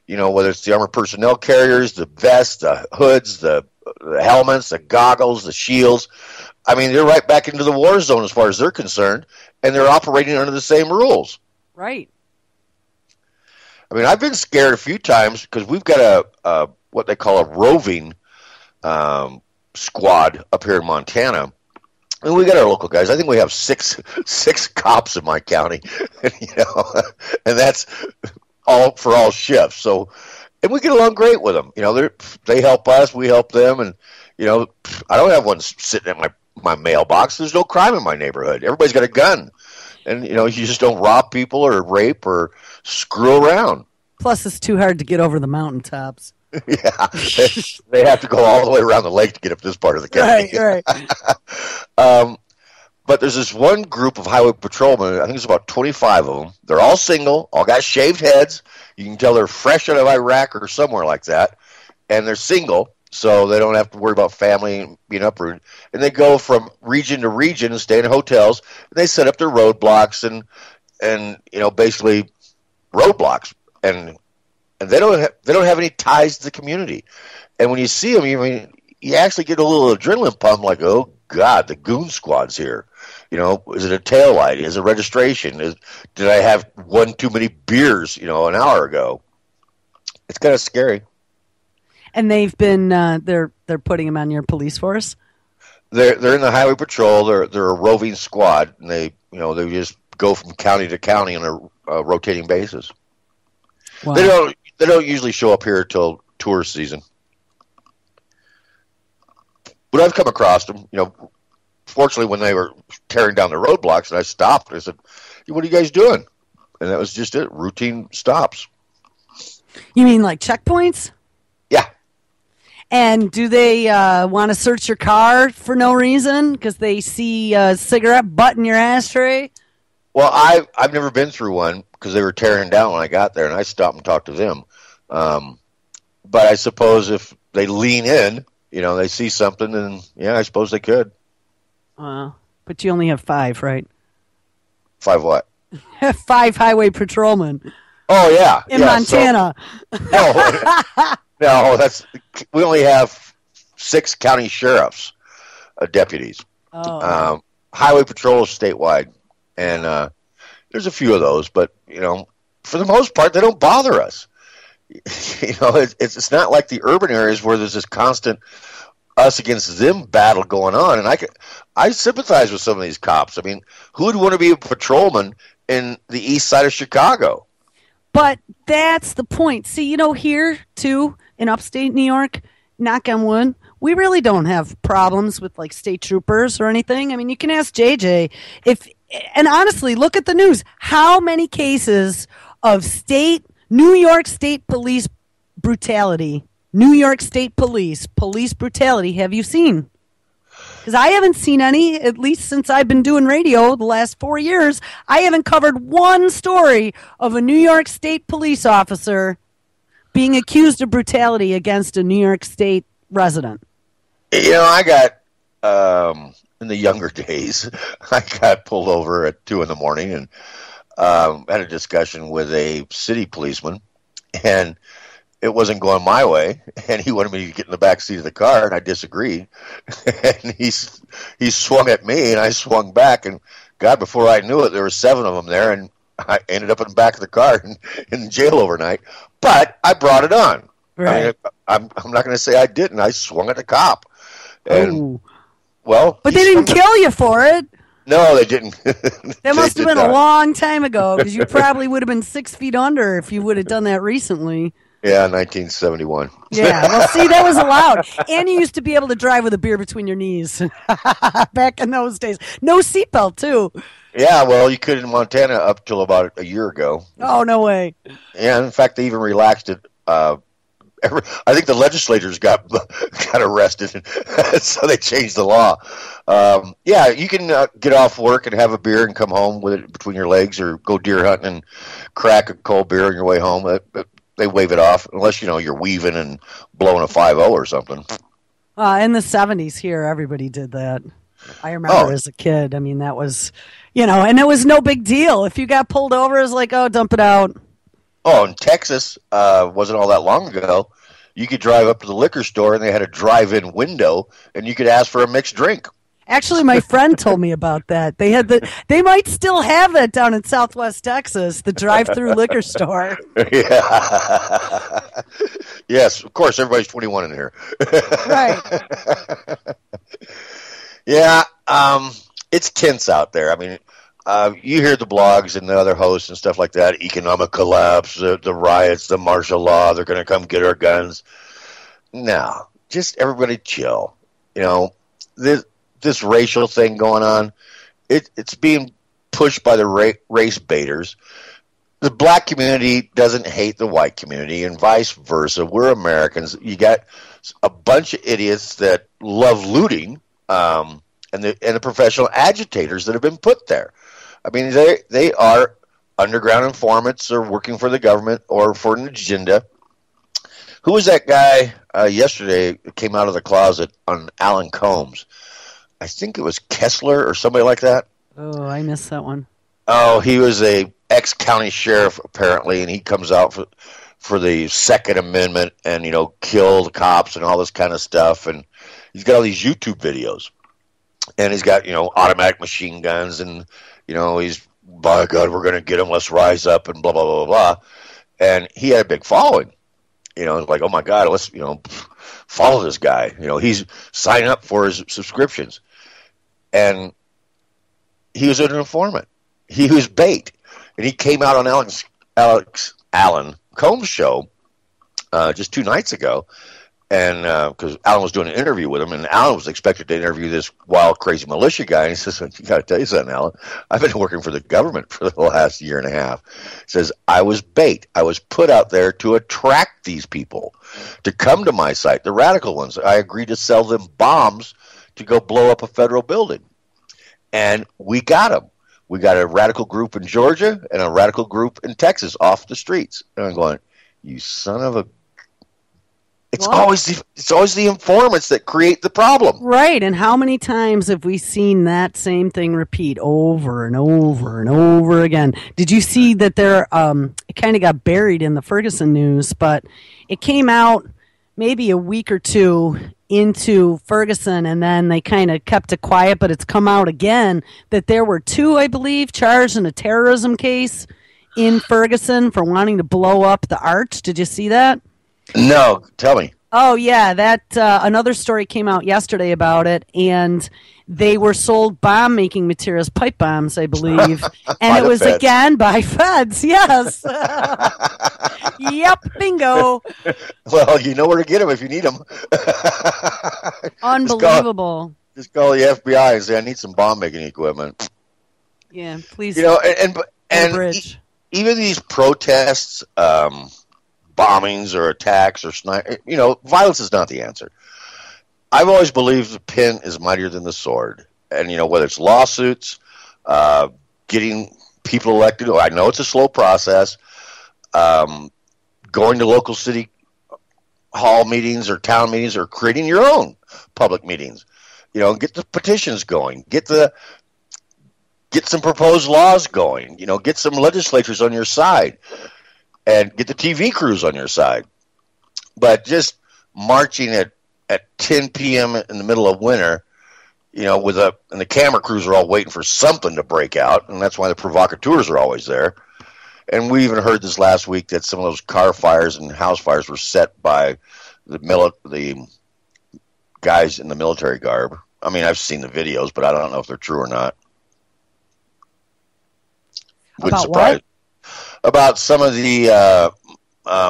H: You know, whether it's the armored personnel carriers, the vests, the hoods, the helmets, the goggles, the shields. I mean, they're right back into the war zone as far as they're concerned, and they're operating under the same rules.
A: Right.
H: I mean, I've been scared a few times because we've got a what they call a roving squad up here in Montana, and we got our local guys. I think we have six cops in my county, and that's all for all shifts. So, and we get along great with them. You know, they help us, we help them, and I don't have one sitting at my mailbox. There's no crime in my neighborhood. Everybody's got a gun, and you just don't rob people or rape or screw around.
A: Plus, it's too hard to get over the mountaintops.
H: Yeah, they have to go all the way around the lake to get up this part of the county.
A: Right.
H: But there's this one group of highway patrolmen. I think it's about 25 of them. They're all single, all got shaved heads. You can tell they're fresh out of Iraq or somewhere like that. And they're single, so they don't have to worry about family being uprooted. And they go from region to region and stay in hotels. And they set up their roadblocks and basically roadblocks. And they don't have any ties to the community. And when you see them, you actually get a little adrenaline pump, like, oh God, the goon squad's here. Is it a taillight? Is it registration? Did I have one too many beers, an hour ago? It's kind of scary.
A: And they've been they're putting them on your police force.
H: They're in the highway patrol. They're a roving squad, and they just go from county to county on a rotating basis. Wow. They don't usually show up here till tourist season. But I've come across them, fortunately when they were tearing down the roadblocks, and I stopped. I said, what are you guys doing? And that was just it, routine stops.
A: You mean like checkpoints?
H: Yeah.
A: And do they want to search your car for no reason because they see a cigarette butt in your ashtray?
H: Well, I've never been through one because they were tearing down when I got there, and I stopped and talked to them. But I suppose if they lean in, they see something, and I suppose they could.
A: But you only have 5, right?
H: 5 what?
A: 5 highway patrolmen.
H: Oh, yeah.
A: In Montana.
H: No, we only have 6 county sheriffs, deputies.
A: Oh.
H: Highway patrol is statewide, and there's a few of those, but, for the most part, they don't bother us. It's not like the urban areas where there's this constant us against them battle going on, and I sympathize with some of these cops. I mean, who would want to be a patrolman in the east side of Chicago?
A: But that's the point. See, here, too, in upstate New York, knock on wood, we really don't have problems with, like, state troopers or anything. I mean, you can ask JJ. And honestly, look at the news. How many cases of New York State police brutality, police brutality have you seen? Because I haven't seen any, at least since I've been doing radio the last 4 years. I haven't covered one story of a New York State police officer being accused of brutality against a New York State resident.
H: I got, in the younger days, I got pulled over at 2 a.m. and had a discussion with a city policeman, and it wasn't going my way, and he wanted me to get in the back seat of the car, and I disagreed. And he swung at me, and I swung back, and God, before I knew it, there were 7 of them there, and I ended up in the back of the car in jail overnight. But I brought it on.
A: Right.
H: I'm not going to say I didn't. I swung at the cop. And,
A: but they didn't kill you for it.
H: No, they didn't.
A: That must have been a long time ago, because you probably would have been 6 feet under if you would have done that recently.
H: Yeah, 1971.
A: Yeah, well, see, that was allowed. And you used to be able to drive with a beer between your knees back in those days. No seatbelt, too.
H: Yeah, well, you could in Montana up till about a year ago.
A: Oh, no way.
H: Yeah, in fact, they even relaxed it. I think the legislators got arrested, so they changed the law. Yeah, you can get off work and have a beer and come home with it between your legs, or go deer hunting and crack a cold beer on your way home. They wave it off, unless you're weaving and blowing a 5-0 or something.
A: In the 70s here, everybody did that. I remember as a kid. I mean, that was, and it was no big deal. If you got pulled over, it was like, oh, dump it out.
H: Oh, in Texas, wasn't all that long ago, you could drive up to the liquor store, and they had a drive-in window, and you could ask for a mixed drink.
A: Actually, my friend told me about that. They might still have that down in Southwest Texas, the drive-through liquor store.
H: Yeah. Yes, of course, everybody's 21 in here.
A: Right.
H: Yeah, it's tense out there. I mean, you hear the blogs and the other hosts and stuff like that, economic collapse, the riots, the martial law, they're going to come get our guns. No, just everybody chill. This racial thing going on, it's being pushed by the race baiters. The black community doesn't hate the white community, and vice versa. We're Americans. You got a bunch of idiots that love looting, and the professional agitators that have been put there. I mean, they are underground informants, or working for the government or for an agenda. Who was that guy yesterday that came out of the closet on Alan Combs? I think it was Kessler or somebody like that.
A: Oh, I missed that one.
H: Oh, he was a ex-county sheriff, apparently, and he comes out for the Second Amendment and, killed cops and all this kind of stuff. And he's got all these YouTube videos. And he's got, automatic machine guns, and, he's, by God, we're going to get him, let's rise up, and blah, blah, blah, blah, blah. And he had a big following. Like, oh, my God, let's, follow this guy. He's signing up for his subscriptions. And he was an informant. He was bait. And he came out on Alan Combs' show just 2 nights ago, and because Alan was doing an interview with him, and Alan was expected to interview this wild, crazy militia guy, and he says, you got to tell you something, Alan. I've been working for the government for the last year and a half. He says, I was bait. I was put out there to attract these people to come to my site, the radical ones. I agreed to sell them bombs to go blow up a federal building. And we got them. We got a radical group in Georgia and a radical group in Texas off the streets. And I'm going, you son of a... It's always the informants that create the problem.
A: Right, and how many times have we seen that same thing repeat over and over and over again? Did you see that there, it kind of got buried in the Ferguson news, but it came out maybe a week or two into Ferguson, and then they kind of kept it quiet, but it's come out again that there were 2, I believe, charged in a terrorism case in Ferguson for wanting to blow up the arch. Did you see that?
H: No, tell me.
A: Oh, yeah, that another story came out yesterday about it, and they were sold bomb-making materials, pipe bombs, I believe, and it was
H: feds.
A: again by feds. Yes. Yep, bingo.
H: Well, you know where to get them if you need them.
A: Unbelievable.
H: Just call the FBI and say, I need some bomb-making equipment.
A: Yeah, please.
H: You know, and
A: bridge.
H: Even these protests, bombings or attacks or violence is not the answer. I've always believed the pen is mightier than the sword. And, whether it's lawsuits, getting people elected, I know it's a slow process, going to local city hall meetings or town meetings or creating your own public meetings. Get the petitions going, get some proposed laws going, get some legislatures on your side and get the TV crews on your side. But just marching at 10 p.m. in the middle of winter, and the camera crews are all waiting for something to break out, and that's why the provocateurs are always there. And we even heard this last week that some of those car fires and house fires were set by the guys in the military garb. I mean, I've seen the videos, but I don't know if they're true or not. Wouldn't surprise. About some of the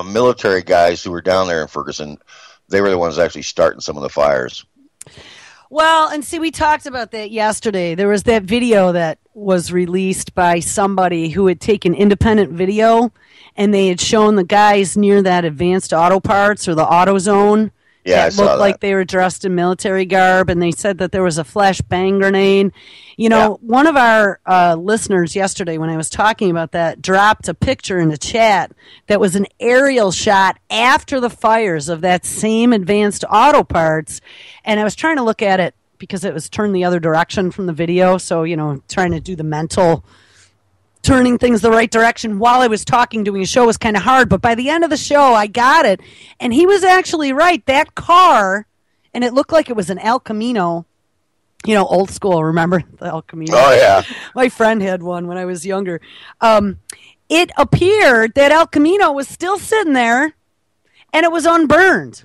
H: military guys who were down there in Ferguson. They were the ones actually starting some of the fires.
A: Well, and see, we talked about that yesterday. There was that video that was released by somebody who had taken independent video, and they had shown the guys near that Advanced Auto Parts or the Auto Zone.
H: Yeah,
A: that looked like they were dressed in military garb, and they said that there was a flash bang grenade. One of our listeners yesterday, when I was talking about that, dropped a picture in the chat that was an aerial shot after the fires of that same Advanced Auto Parts, and I was trying to look at it because it was turned the other direction from the video, so, trying to do the mental turning things the right direction while I was talking, doing a show was kind of hard, but by the end of the show, I got it, and he was actually right. That car, and it looked like it was an El Camino, old school, remember the El Camino?
H: Oh, yeah.
A: My friend had one when I was younger. It appeared that El Camino was still sitting there, and it was unburned.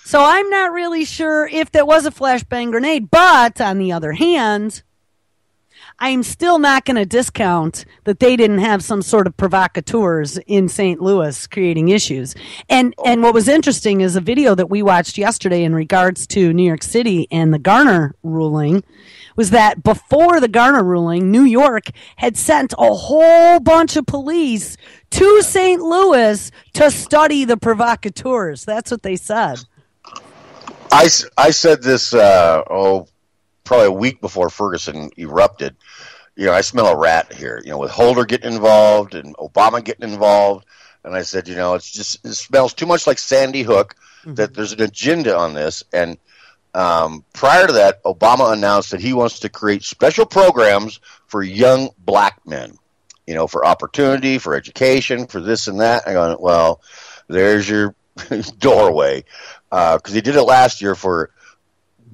A: So I'm not really sure if that was a flashbang grenade, but on the other hand, I'm still not going to discount that they didn't have some sort of provocateurs in St. Louis creating issues. And what was interesting is a video that we watched yesterday in regards to New York City and the Garner ruling was that before the Garner ruling, New York had sent a whole bunch of police to St. Louis to study the provocateurs. That's what they said.
H: I said this, probably a week before Ferguson erupted. I smell a rat here, with Holder getting involved and Obama getting involved. And I said, it smells too much like Sandy Hook, that there's an agenda on this. And prior to that, Obama announced that he wants to create special programs for young black men, for opportunity, for education, for this and that. I go, well, there's your doorway. Because he did it last year for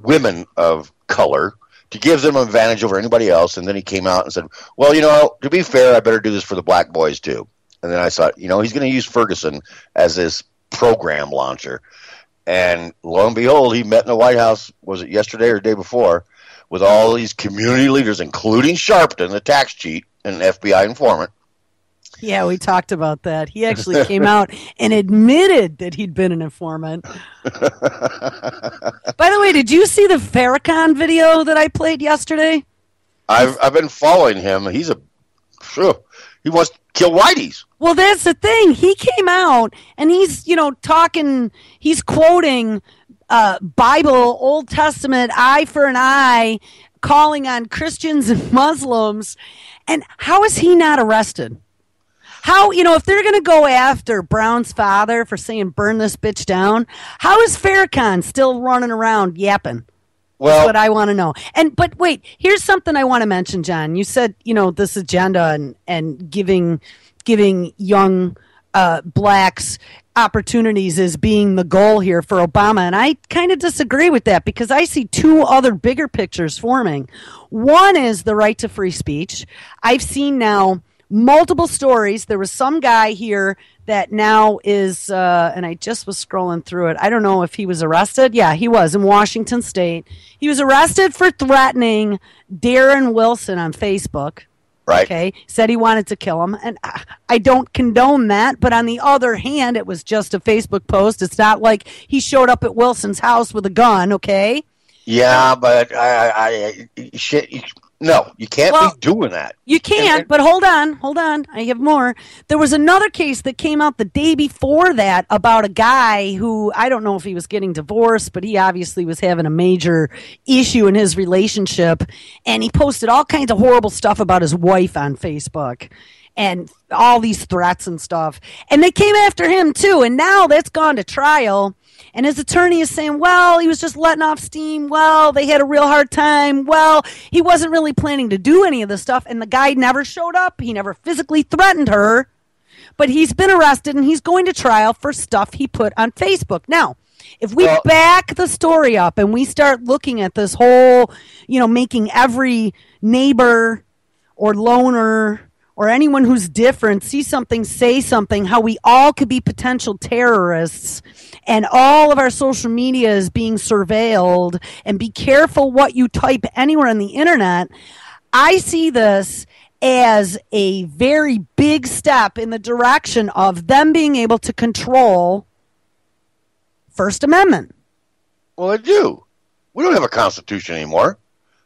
H: women of color to give them an advantage over anybody else, and then he came out and said, well, to be fair, I better do this for the black boys too. And then I thought, he's going to use Ferguson as this program launcher. And lo and behold, he met in the White House, was it yesterday or the day before, with all these community leaders, including Sharpton, the tax cheat, and an FBI informant.
A: Yeah, we talked about that. He actually came out and admitted that he'd been an informant. By the way, did you see the Farrakhan video that I played yesterday?
H: I've been following him. He wants to kill whiteys.
A: Well, that's the thing. He came out and he's, talking, he's quoting Bible, Old Testament, eye for an eye, calling on Christians and Muslims. And how is he not arrested? How, if they're going to go after Brown's father for saying, burn this bitch down, how is Farrakhan still running around yapping? Well, that's what I want to know. But wait, here's something I want to mention, John. You said, this agenda and giving young blacks opportunities as being the goal here for Obama. And I kind of disagree with that because I see two other bigger pictures forming. One is the right to free speech. I've seen now multiple stories. There was some guy here that now is, and I just was scrolling through it. I don't know if he was arrested. Yeah, he was in Washington State. He was arrested for threatening Darren Wilson on Facebook.
H: Right.
A: Okay. Said he wanted to kill him. And I don't condone that. But on the other hand, it was just a Facebook post. It's not like he showed up at Wilson's house with a gun. Okay.
H: Yeah, but no, you can't be doing that.
A: You can't, but hold on. I have more. There was another case that came out the day before that about a guy who, I don't know if he was getting divorced, but he obviously was having a major issue in his relationship, and he posted all kinds of horrible stuff about his wife on Facebook and all these threats and stuff. And they came after him too, and now that's gone to trial. And his attorney is saying, well, he was just letting off steam. Well, they had a real hard time. Well, he wasn't really planning to do any of this stuff. And the guy never showed up. He never physically threatened her. But he's been arrested and he's going to trial for stuff he put on Facebook. Now, if we back the story up and we start looking at this whole, making every neighbor or loner or anyone who's different see something, say something, how we all could be potential terrorists, and all of our social media is being surveilled, and be careful what you type anywhere on the internet, I see this as a very big step in the direction of them being able to control First Amendment.
H: Well, they do. We don't have a constitution anymore.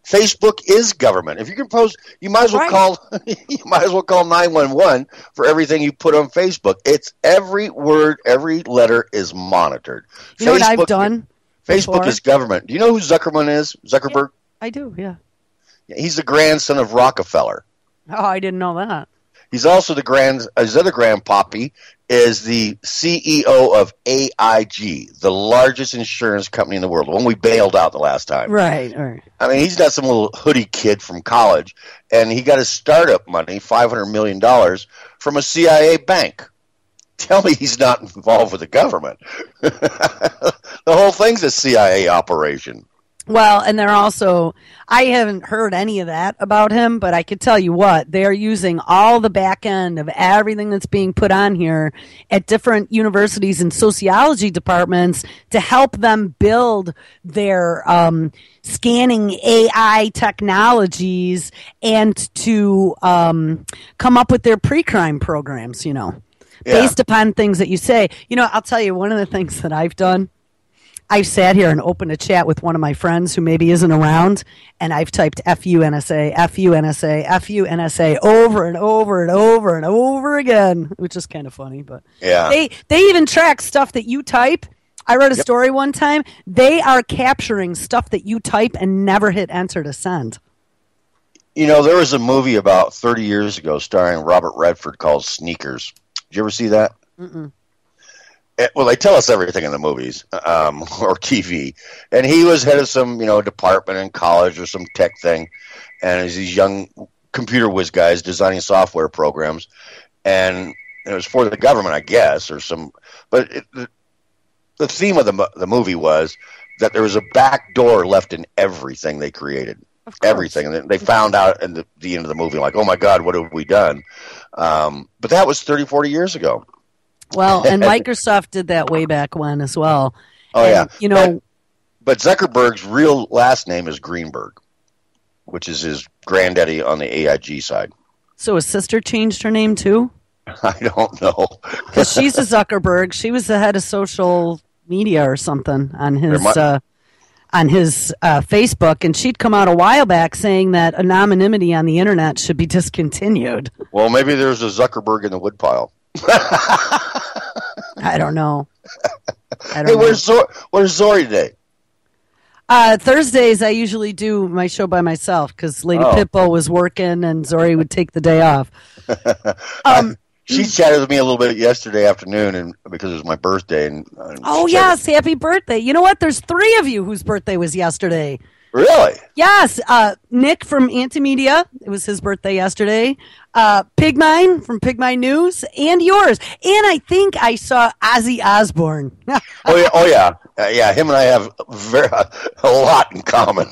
H: Facebook is government. If you can post, you might as well call 911 for everything you put on Facebook. It's every word, every letter is monitored.
A: You know what I've done?
H: Facebook is government. Do you know who Zuckerman is? Zuckerberg?
A: Yeah, I do, yeah.
H: He's the grandson of Rockefeller.
A: Oh, I didn't know that.
H: He's also his other grandpappy is the CEO of AIG, the largest insurance company in the world, the one we bailed out the last time.
A: Right.
H: I mean, he's not some little hoodie kid from college, and he got his startup money, $500 million, from a CIA bank. Tell me he's not involved with the government. The whole thing's a CIA operation.
A: Well, and they're also, I haven't heard any of that about him, but I could tell you what, they're using all the back end of everything that's being put on here at different universities and sociology departments to help them build their scanning AI technologies and to come up with their pre-crime programs, based upon things that you say. I'll tell you, one of the things that I've done, I've sat here and opened a chat with one of my friends who maybe isn't around, and I've typed FUNSA, FUNSA, FUNSA over and over and over and over again, which is kind of funny. But
H: yeah,
A: they even track stuff that you type. I read a story one time. They are capturing stuff that you type and never hit enter to send.
H: There was a movie about 30 years ago starring Robert Redford called Sneakers. Did you ever see that?
A: Mm-mm.
H: Well, they tell us everything in the movies or TV. And he was head of some, department in college or some tech thing. And there's these young computer whiz guys designing software programs. And it was for the government, I guess, or some. But the theme of the movie was that there was a back door left in everything they created. Everything. And they found out at the end of the movie, like, oh, my God, what have we done? But that was 30, 40 years ago.
A: Well, and Microsoft did that way back when as well.
H: Oh,
A: and,
H: yeah. But Zuckerberg's real last name is Greenberg, which is his granddaddy on the AIG side.
A: So his sister changed her name too?
H: I don't know.
A: Because she's a Zuckerberg. She was the head of social media or something on his Facebook, and she'd come out a while back saying that anonymity on the internet should be discontinued.
H: Well, maybe there's a Zuckerberg in the woodpile.
A: I don't know.
H: Hey, where's Zori today?
A: Thursdays, I usually do my show by myself because Lady Pitbull was working and Zori would take the day off.
H: She chatted with me a little bit yesterday afternoon, and because it was my birthday. And
A: yes, happy birthday! You know what? There's 3 of you whose birthday was yesterday.
H: Really?
A: Yes. Nick from Antimedia. It was his birthday yesterday. Pigmine from Pigmine News, and yours. And I think I saw Ozzy Osbourne.
H: Oh yeah. Yeah, him and I have a lot in common.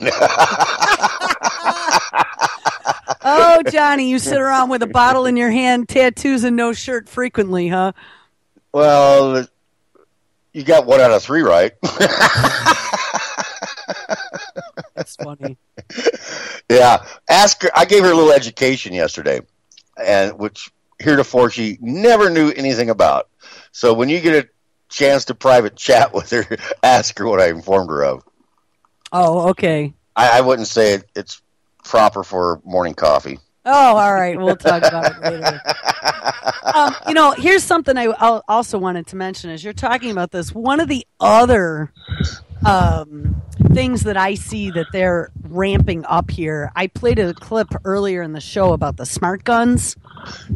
A: Oh, Johnny, you sit around with a bottle in your hand, tattoos, and no shirt frequently, huh?
H: Well, you got 1 out of 3 right.
A: That's funny.
H: Yeah, ask her. I gave her a little education yesterday, and which heretofore she never knew anything about. So when you get a chance to private chat with her, ask her what I informed her of.
A: Oh, okay.
H: I wouldn't say it's proper for morning coffee.
A: Oh, all right. We'll talk about it later. Here's something I also wanted to mention as you're talking about this. One of the other things that I see that they're ramping up here, I played a clip earlier in the show about the smart guns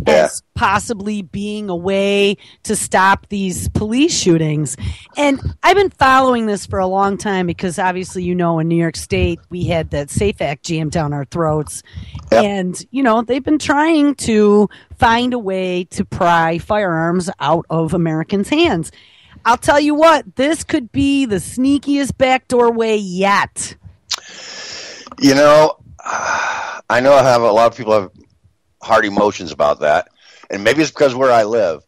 A: as possibly being a way to stop these police shootings. And I've been following this for a long time because obviously, in New York State, we had that SAFE Act jammed down our throats. Yep. And, they've been trying to find a way to pry firearms out of Americans' hands. I'll tell you what, this could be the sneakiest backdoor way yet.
H: I know I have a lot of people have hard emotions about that, and maybe it's because where I live.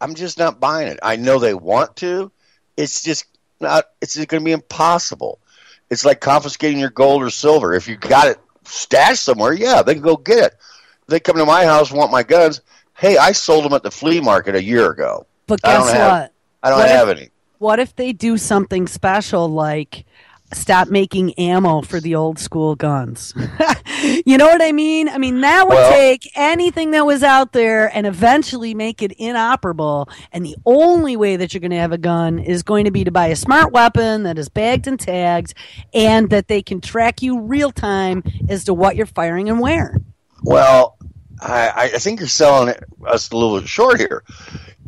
H: I'm just not buying it. I know they want to. It's just not. It's going to be impossible. It's like confiscating your gold or silver. If you got it stashed somewhere, yeah, they can go get it. If they come to my house and want my guns, hey, I sold them at the flea market a year ago.
A: But guess what?
H: I don't have any.
A: What if they do something special like stop making ammo for the old school guns? You know what I mean? I mean, that would take anything that was out there and eventually make it inoperable. And the only way that you're going to have a gun is going to be to buy a smart weapon that is bagged and tagged and that they can track you real time as to what you're firing and where.
H: Well, I think you're selling us a little bit short here.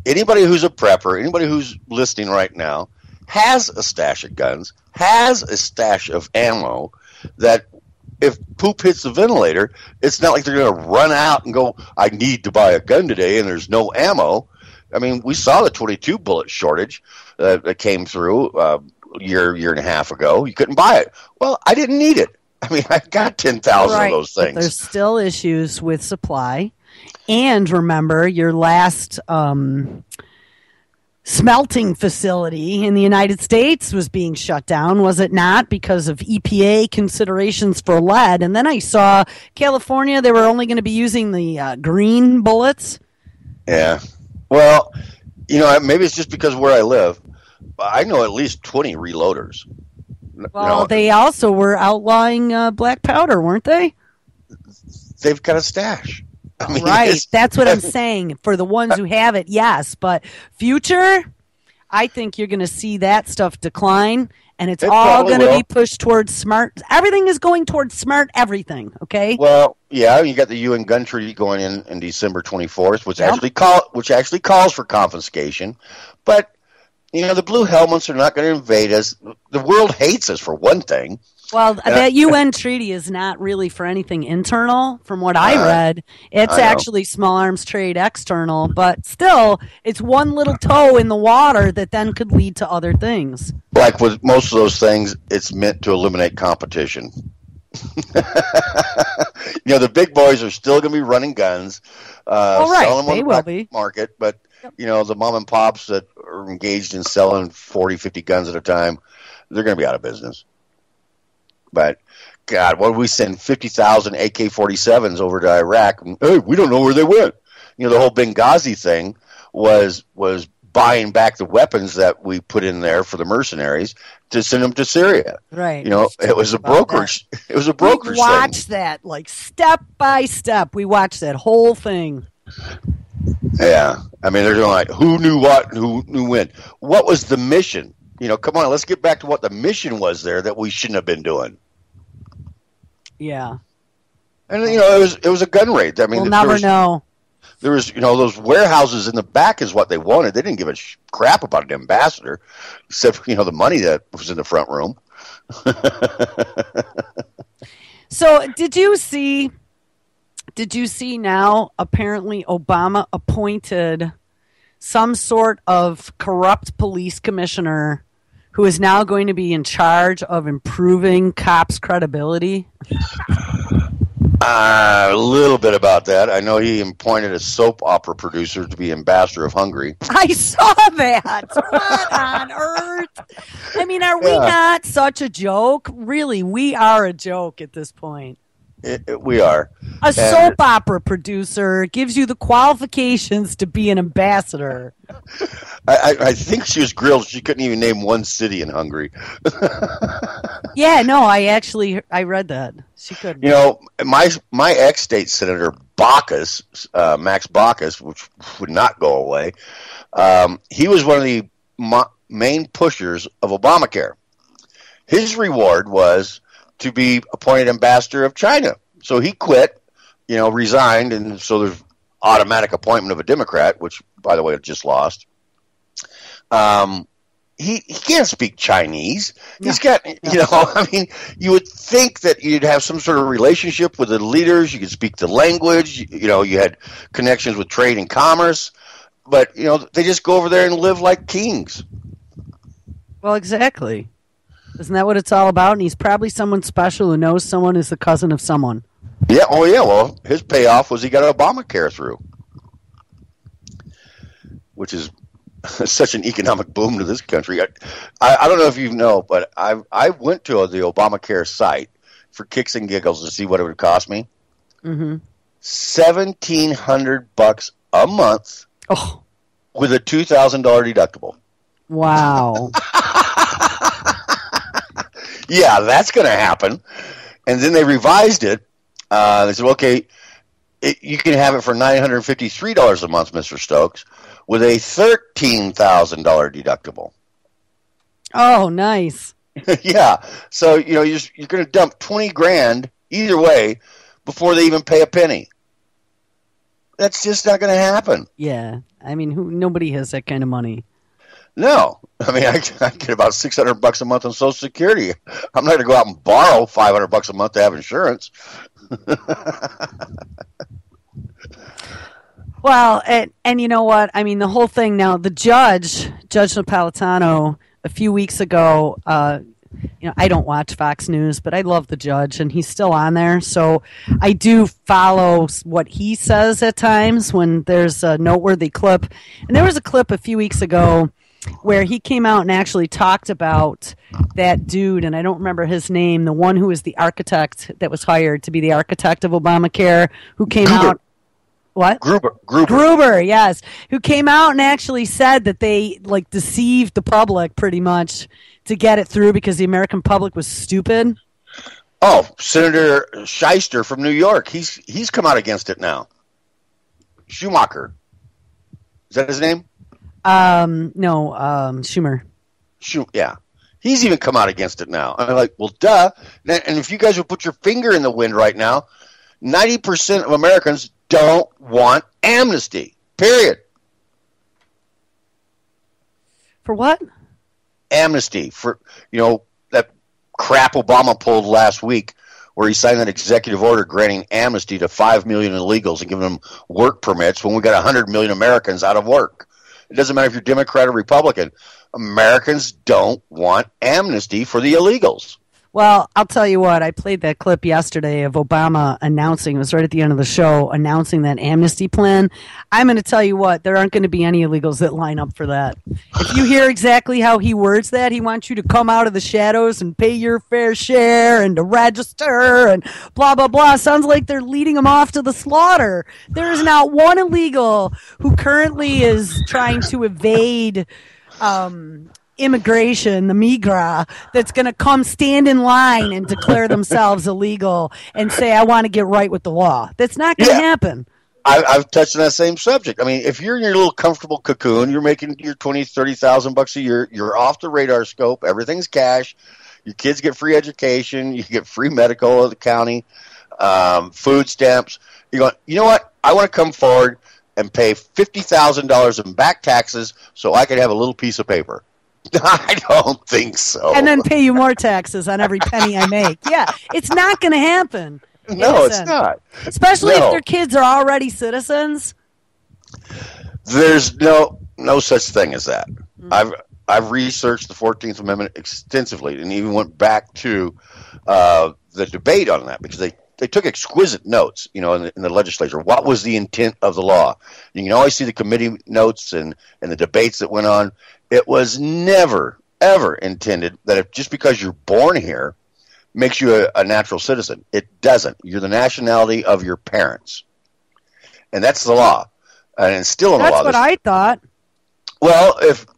H: Anybody who's a prepper, anybody who's listening right now, has a stash of guns, has a stash of ammo that if poop hits the ventilator, it's not like they're going to run out and go, I need to buy a gun today, and there's no ammo. I mean, we saw the 22 bullet shortage that came through a year and a half ago. You couldn't buy it. Well, I didn't need it. I mean, I got 10,000 of those things.
A: But there's still issues with supply. And remember, your last smelting facility in the United States was being shut down, was it not? Because of EPA considerations for lead. And then I saw California, they were only going to be using the green bullets.
H: Yeah. Well, maybe it's just because where I live. I know at least 20 reloaders.
A: Well, they also were outlawing black powder, weren't they?
H: They've got a stash. I mean,
A: right. That's what I'm saying. For the ones who have it, yes. But future, I think you're going to see that stuff decline, and it's all going to be pushed towards smart. Everything is going towards smart everything, okay?
H: Well, yeah, you got the UN gun treaty going in December 24th, which actually calls for confiscation. But, the blue helmets are not going to invade us. The world hates us, for one thing.
A: Well, that UN treaty is not really for anything internal, from what I read. It's actually small arms trade external, but still, it's one little toe in the water that then could lead to other things.
H: Like with most of those things, it's meant to eliminate competition. The big boys are still going to be running guns, selling them on the black market, but the mom and pops that are engaged in selling 40, 50 guns at a time, they're going to be out of business. But, God, what did we send 50,000 AK-47s over to Iraq? And, hey, we don't know where they went. The whole Benghazi thing was buying back the weapons that we put in there for the mercenaries to send them to Syria.
A: Right.
H: It was a brokerage. It was a brokerage thing.
A: We watched that, like, step by step. We watched that whole thing.
H: Yeah. I mean, they're going like, who knew what, who knew when. What was the mission? Come on, let's get back to what the mission was there that we shouldn't have been doing.
A: Yeah.
H: And, it was a gun raid. I mean,
A: we'll never know.
H: There was, those warehouses in the back is what they wanted. They didn't give a crap about an ambassador, except, the money that was in the front room.
A: So did you see now, apparently Obama appointed some sort of corrupt police commissioner who is now going to be in charge of improving cops' credibility?
H: A little bit about that. I know he appointed a soap opera producer to be ambassador of Hungary.
A: I saw that. What on earth? I mean, are we not such a joke? Really, we are a joke at this point.
H: We are.
A: Soap opera producer gives you the qualifications to be an ambassador.
H: I think she was grilled. She couldn't even name one city in Hungary.
A: Yeah, no, I read that. She couldn't.
H: You know, my ex-state senator, Baucus, Max Baucus, which would not go away, he was one of the main pushers of Obamacare. His reward was to be appointed ambassador of China. So he quit, resigned, and so there's automatic appointment of a Democrat, which, by the way, just lost. He can't speak Chinese. He's got, I mean, you would think that you'd have some sort of relationship with the leaders. You could speak the language. You had connections with trade and commerce. But, they just go over there and live like kings.
A: Well, exactly. Isn't that what it's all about? And he's probably someone special who knows someone is the cousin of someone.
H: Yeah. Oh, yeah. Well, his payoff was he got Obamacare through, which is such an economic boom to this country. I don't know if you know, but I went to the Obamacare site for kicks and giggles to see what it would cost me. Mm-hmm. $1,700 a month with a $2,000 deductible.
A: Wow.
H: Yeah, that's going to happen. And then they revised it. They said, okay, you can have it for $953 a month, Mr. Stokes, with a $13,000 deductible.
A: Oh, nice.
H: Yeah. So, you're going to dump $20,000 either way before they even pay a penny. That's just not going to happen.
A: Yeah. I mean, nobody has that kind of money.
H: No. I mean, I get about $600 a month on Social Security. I'm not going to go out and borrow $500 a month to have insurance.
A: Well, and you know what? I mean, the whole thing now, the Judge Napolitano, a few weeks ago, I don't watch Fox News, but I love the Judge, and he's still on there. So I do follow what he says at times when there's a noteworthy clip. And there was a clip a few weeks ago where he came out and actually talked about that dude, and I don't remember his name, the one who was the architect that was hired to be the architect of Obamacare, who came out. What? Gruber, yes. Who came out and actually said that they deceived the public pretty much to get it through because the American public was stupid.
H: Oh, Senator Shyster from New York. He's come out against it now. Schumacher. Is that his name?
A: No, Schumer.
H: Yeah. He's even come out against it now. I'm like, well, duh. And if you guys would put your finger in the wind right now, 90% of Americans don't want amnesty. Period.
A: For what?
H: Amnesty. For, that crap Obama pulled last week where he signed that executive order granting amnesty to 5 million illegals and giving them work permits when we got 100 million Americans out of work. It doesn't matter if you're Democrat or Republican. Americans don't want amnesty for the illegals.
A: Well, I'll tell you what. I played that clip yesterday of Obama announcing, it was right at the end of the show, announcing that amnesty plan. I'm going to tell you what, there aren't going to be any illegals that line up for that. If you hear exactly how he words that, he wants you to come out of the shadows and pay your fair share and to register and blah, blah, blah. Sounds like they're leading them off to the slaughter. There is not one illegal who currently is trying to evade immigration, the migra, that's going to come stand in line and declare themselves illegal and say, I want to get right with the law. That's not going to happen.
H: I've touched on that same subject. I mean, if you're in your little comfortable cocoon, you're making your $20,000-$30,000 a year, you're off the radar scope, everything's cash, your kids get free education, you get free medical at the county, food stamps. You're going, you know what? I want to come forward and pay $50,000 in back taxes so I can have a little piece of paper. I don't think so.
A: And then pay you more taxes on every penny I make. Yeah, it's not going to happen.
H: No, it's not.
A: Especially if their kids are already citizens.
H: There's no such thing as that. Mm-hmm. I've researched the 14th Amendment extensively and even went back to the debate on that because they took exquisite notes, in the legislature. What was the intent of the law? You can always see the committee notes and the debates that went on. It was never, ever intended that if just because you're born here makes you a natural citizen. It doesn't. You're the nationality of your parents. And that's the law. And it's still in the law.
A: That's what I thought.
H: Well,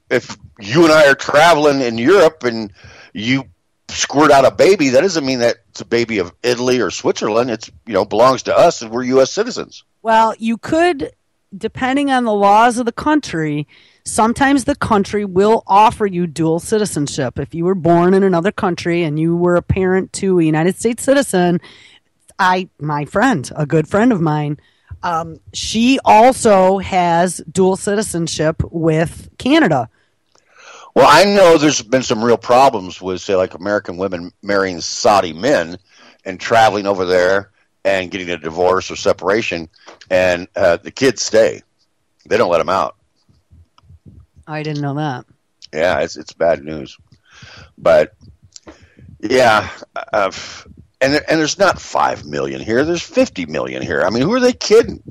H: if you and I are traveling in Europe and you squirt out a baby, that doesn't mean that it's a baby of Italy or Switzerland. It's, belongs to us and we're U.S. citizens.
A: Well, you could, depending on the laws of the country, sometimes the country will offer you dual citizenship. If you were born in another country and you were a parent to a United States citizen, my friend, a good friend of mine, she also has dual citizenship with Canada.
H: Well, I know there's been some real problems with, say, like American women marrying Saudi men and traveling over there and getting a divorce or separation, and the kids stay. They don't let them out.
A: I didn't know that.
H: Yeah, it's bad news. But, yeah, and there's not 5 million here. There's 50 million here. I mean, who are they kidding?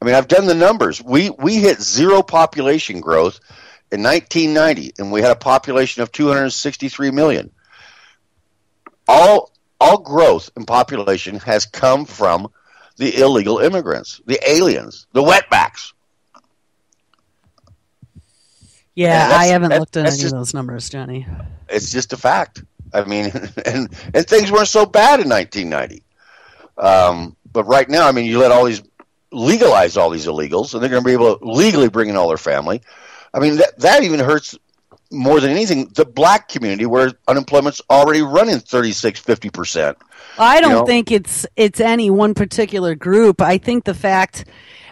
H: I mean, I've done the numbers. We hit zero population growth in 1990, and we had a population of 263 million. All growth in population has come from the illegal immigrants, the aliens, the wetbacks.
A: Yeah, I haven't looked at any of those numbers, Johnny.
H: It's just a fact. I mean, and things weren't so bad in 1990. But right now, I mean, you legalize all these illegals, and they're going to be able to legally bring in all their family. I mean, that even hurts more than anything the black community, where unemployment's already running 36-50%.
A: I don't think it's any one particular group. I think the fact,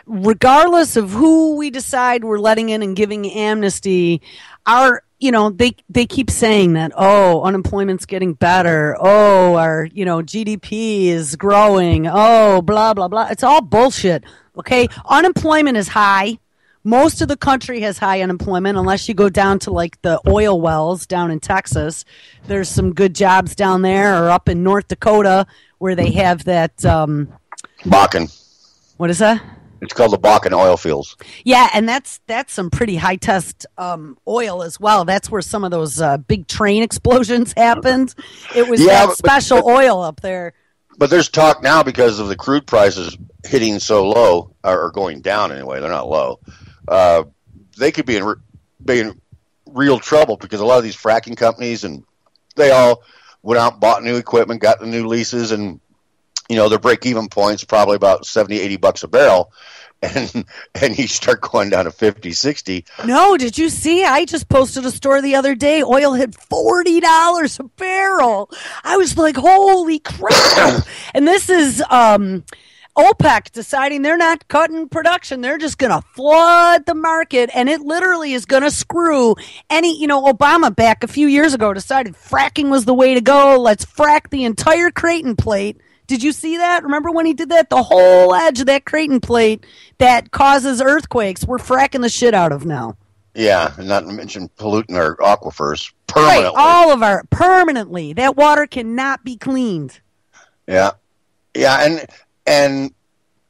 A: regardless of who we decide we're letting in and giving amnesty, they keep saying that, unemployment's getting better. Our, GDP is growing. Blah, blah, blah. It's all bullshit. Okay. Unemployment is high. Most of the country has high unemployment, unless you go down to like the oil wells down in Texas. There's some good jobs down there, or up in North Dakota where they have that.
H: Bakken.
A: What is that?
H: It's called the Bakken oil fields.
A: Yeah, and that's some pretty high test oil as well. That's where some of those big train explosions happened. It was that special oil up there.
H: But there's talk now, because of the crude prices hitting so low, or going down anyway. They're not low. They could be in real trouble, because a lot of these fracking companies, and they all went out and bought new equipment, got the new leases, and their break-even point's probably about $70-$80 a barrel, and you start going down to 50, 60.
A: No, did you see? I just posted a story the other day. Oil hit $40 a barrel. I was like, holy crap. And this is OPEC deciding they're not cutting production. They're just going to flood the market, and it literally is going to screw any, Obama back a few years ago decided fracking was the way to go. Let's frack the entire Creighton plate. Did you see that? Remember when he did that? The whole edge of that Creighton plate that causes earthquakes, we're fracking the shit out of now.
H: Yeah, and not to mention polluting our aquifers permanently.
A: Right, all of our, permanently. That water cannot be cleaned.
H: Yeah. Yeah, and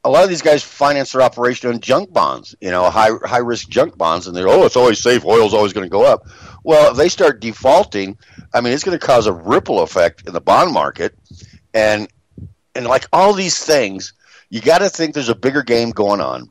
H: a lot of these guys finance their operation on junk bonds, high risk junk bonds, and they're, it's always safe, oil's always going to go up. Well, if they start defaulting, I mean, it's going to cause a ripple effect in the bond market, and like all these things, you got to think there's a bigger game going on.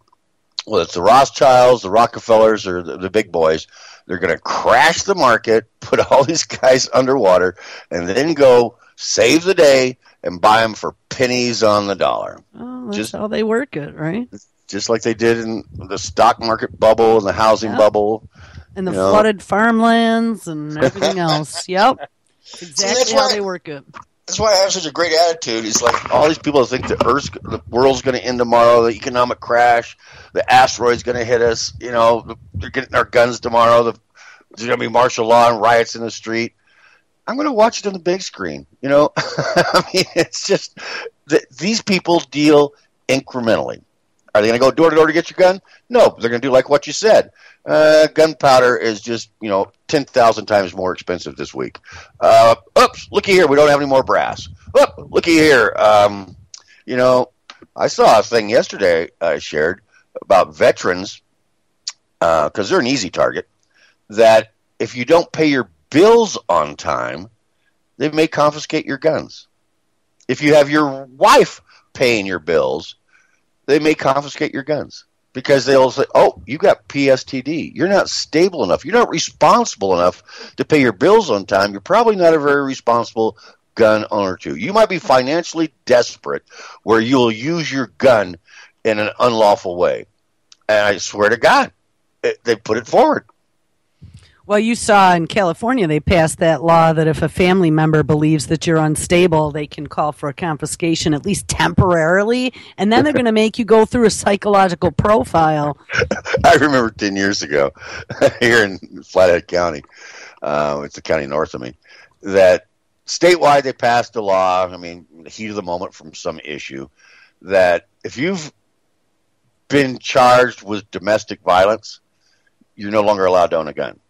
H: Well, it's the Rothschilds, the Rockefellers, or the big boys. They're going to crash the market, put all these guys underwater, and then go save the day and buy them for pennies on the dollar.
A: Oh, that's how they work it, right?
H: Just like they did in the stock market bubble and the housing bubble.
A: And the flooded farmlands and everything else. Yep. Exactly how they work it.
H: That's why I have such a great attitude. It's like all these people think the world's going to end tomorrow, the economic crash, the asteroid's going to hit us. They're getting our guns tomorrow. There's going to be martial law and riots in the street. I'm going to watch it on the big screen. I mean, it's just these people deal incrementally. Are they going to go door to door to get your gun? No, they're going to do like what you said. Gunpowder is just 10,000 times more expensive this week. Oops, looky here, we don't have any more brass. looky here. You know, I saw a thing yesterday I shared about veterans, because they're an easy target, that if you don't pay your bills on time, they may confiscate your guns. If you have your wife paying your bills, they may confiscate your guns. Because they'll say, oh, you got PSTD. You're not stable enough. You're not responsible enough to pay your bills on time. You're probably not a very responsible gun owner, too. You might be financially desperate where you'll use your gun in an unlawful way. And I swear to God, they put it forward.
A: Well, you saw in California they passed that law that if a family member believes that you're unstable, they can call for a confiscation, at least temporarily, and then they're going to make you go through a psychological profile.
H: I remember 10 years ago here in Flathead County, it's the county north of me, that statewide they passed a law, I mean, in the heat of the moment from some issue, that if you've been charged with domestic violence, you're no longer allowed to own a gun.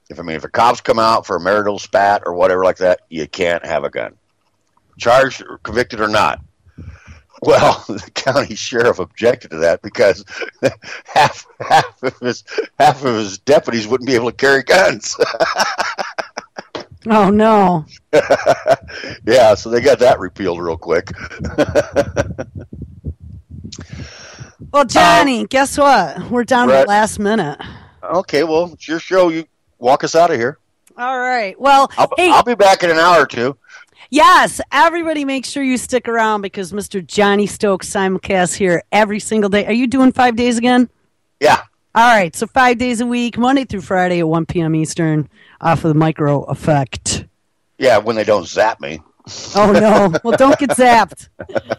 H: If the cops come out for a marital spat or whatever like that, you can't have a gun, charged or convicted or not. Well, the county sheriff objected to that because half of his deputies wouldn't be able to carry guns.
A: Oh no!
H: Yeah, so they got that repealed real quick.
A: Well, Johnny, guess what? We're down to the last minute.
H: Okay, well, it's your show. You walk us out of here.
A: All right. Well,
H: I'll be back in an hour or two.
A: Yes, everybody make sure you stick around because Mr. Johnny Stokes simulcasts here every single day. Are you doing 5 days again?
H: Yeah.
A: All right, so 5 days a week, Monday through Friday at 1 p.m. Eastern, off of the Micro Effect.
H: Yeah, when they don't zap me.
A: Oh, no. Well, don't get zapped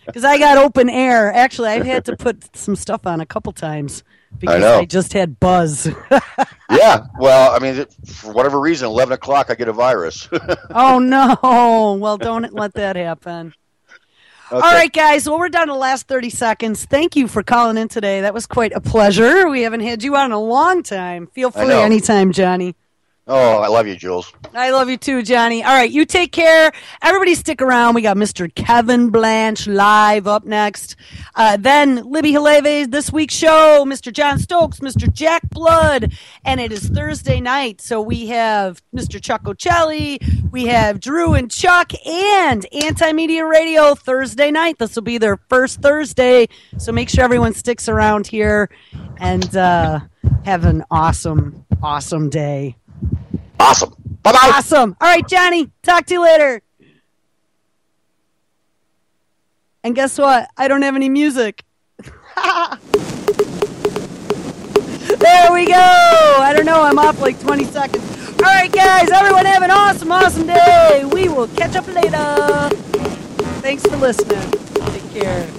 A: because I got open air. Actually, I've had to put some stuff on a couple times because I just had buzz.
H: Yeah, well, I mean, for whatever reason, 11 o'clock, I get a virus.
A: Oh, no. Well, don't let that happen. Okay. All right, guys. Well, we're down to the last 30 seconds. Thank you for calling in today. That was quite a pleasure. We haven't had you on in a long time. Feel free anytime, Johnny.
H: Oh, I love you, Jules.
A: I love you too, Johnny. All right, you take care. Everybody stick around. We got Mr. Kevin Blanche live up next. Then Libby Haleve's This Week's Show, Mr. John Stokes, Mr. Jack Blood. And it is Thursday night, so we have Mr. Chuck Ocelli, we have Drew and Chuck, and Anti-Media Radio Thursday night. This will be their first Thursday, so make sure everyone sticks around here and have an awesome, awesome day.
H: Awesome. Bye-bye.
A: Awesome. All right, Johnny, talk to you later. And guess what? I don't have any music. There we go. I don't know. I'm off like 20 seconds. All right, guys, everyone have an awesome, awesome day. We will catch up later. Thanks for listening. Take care.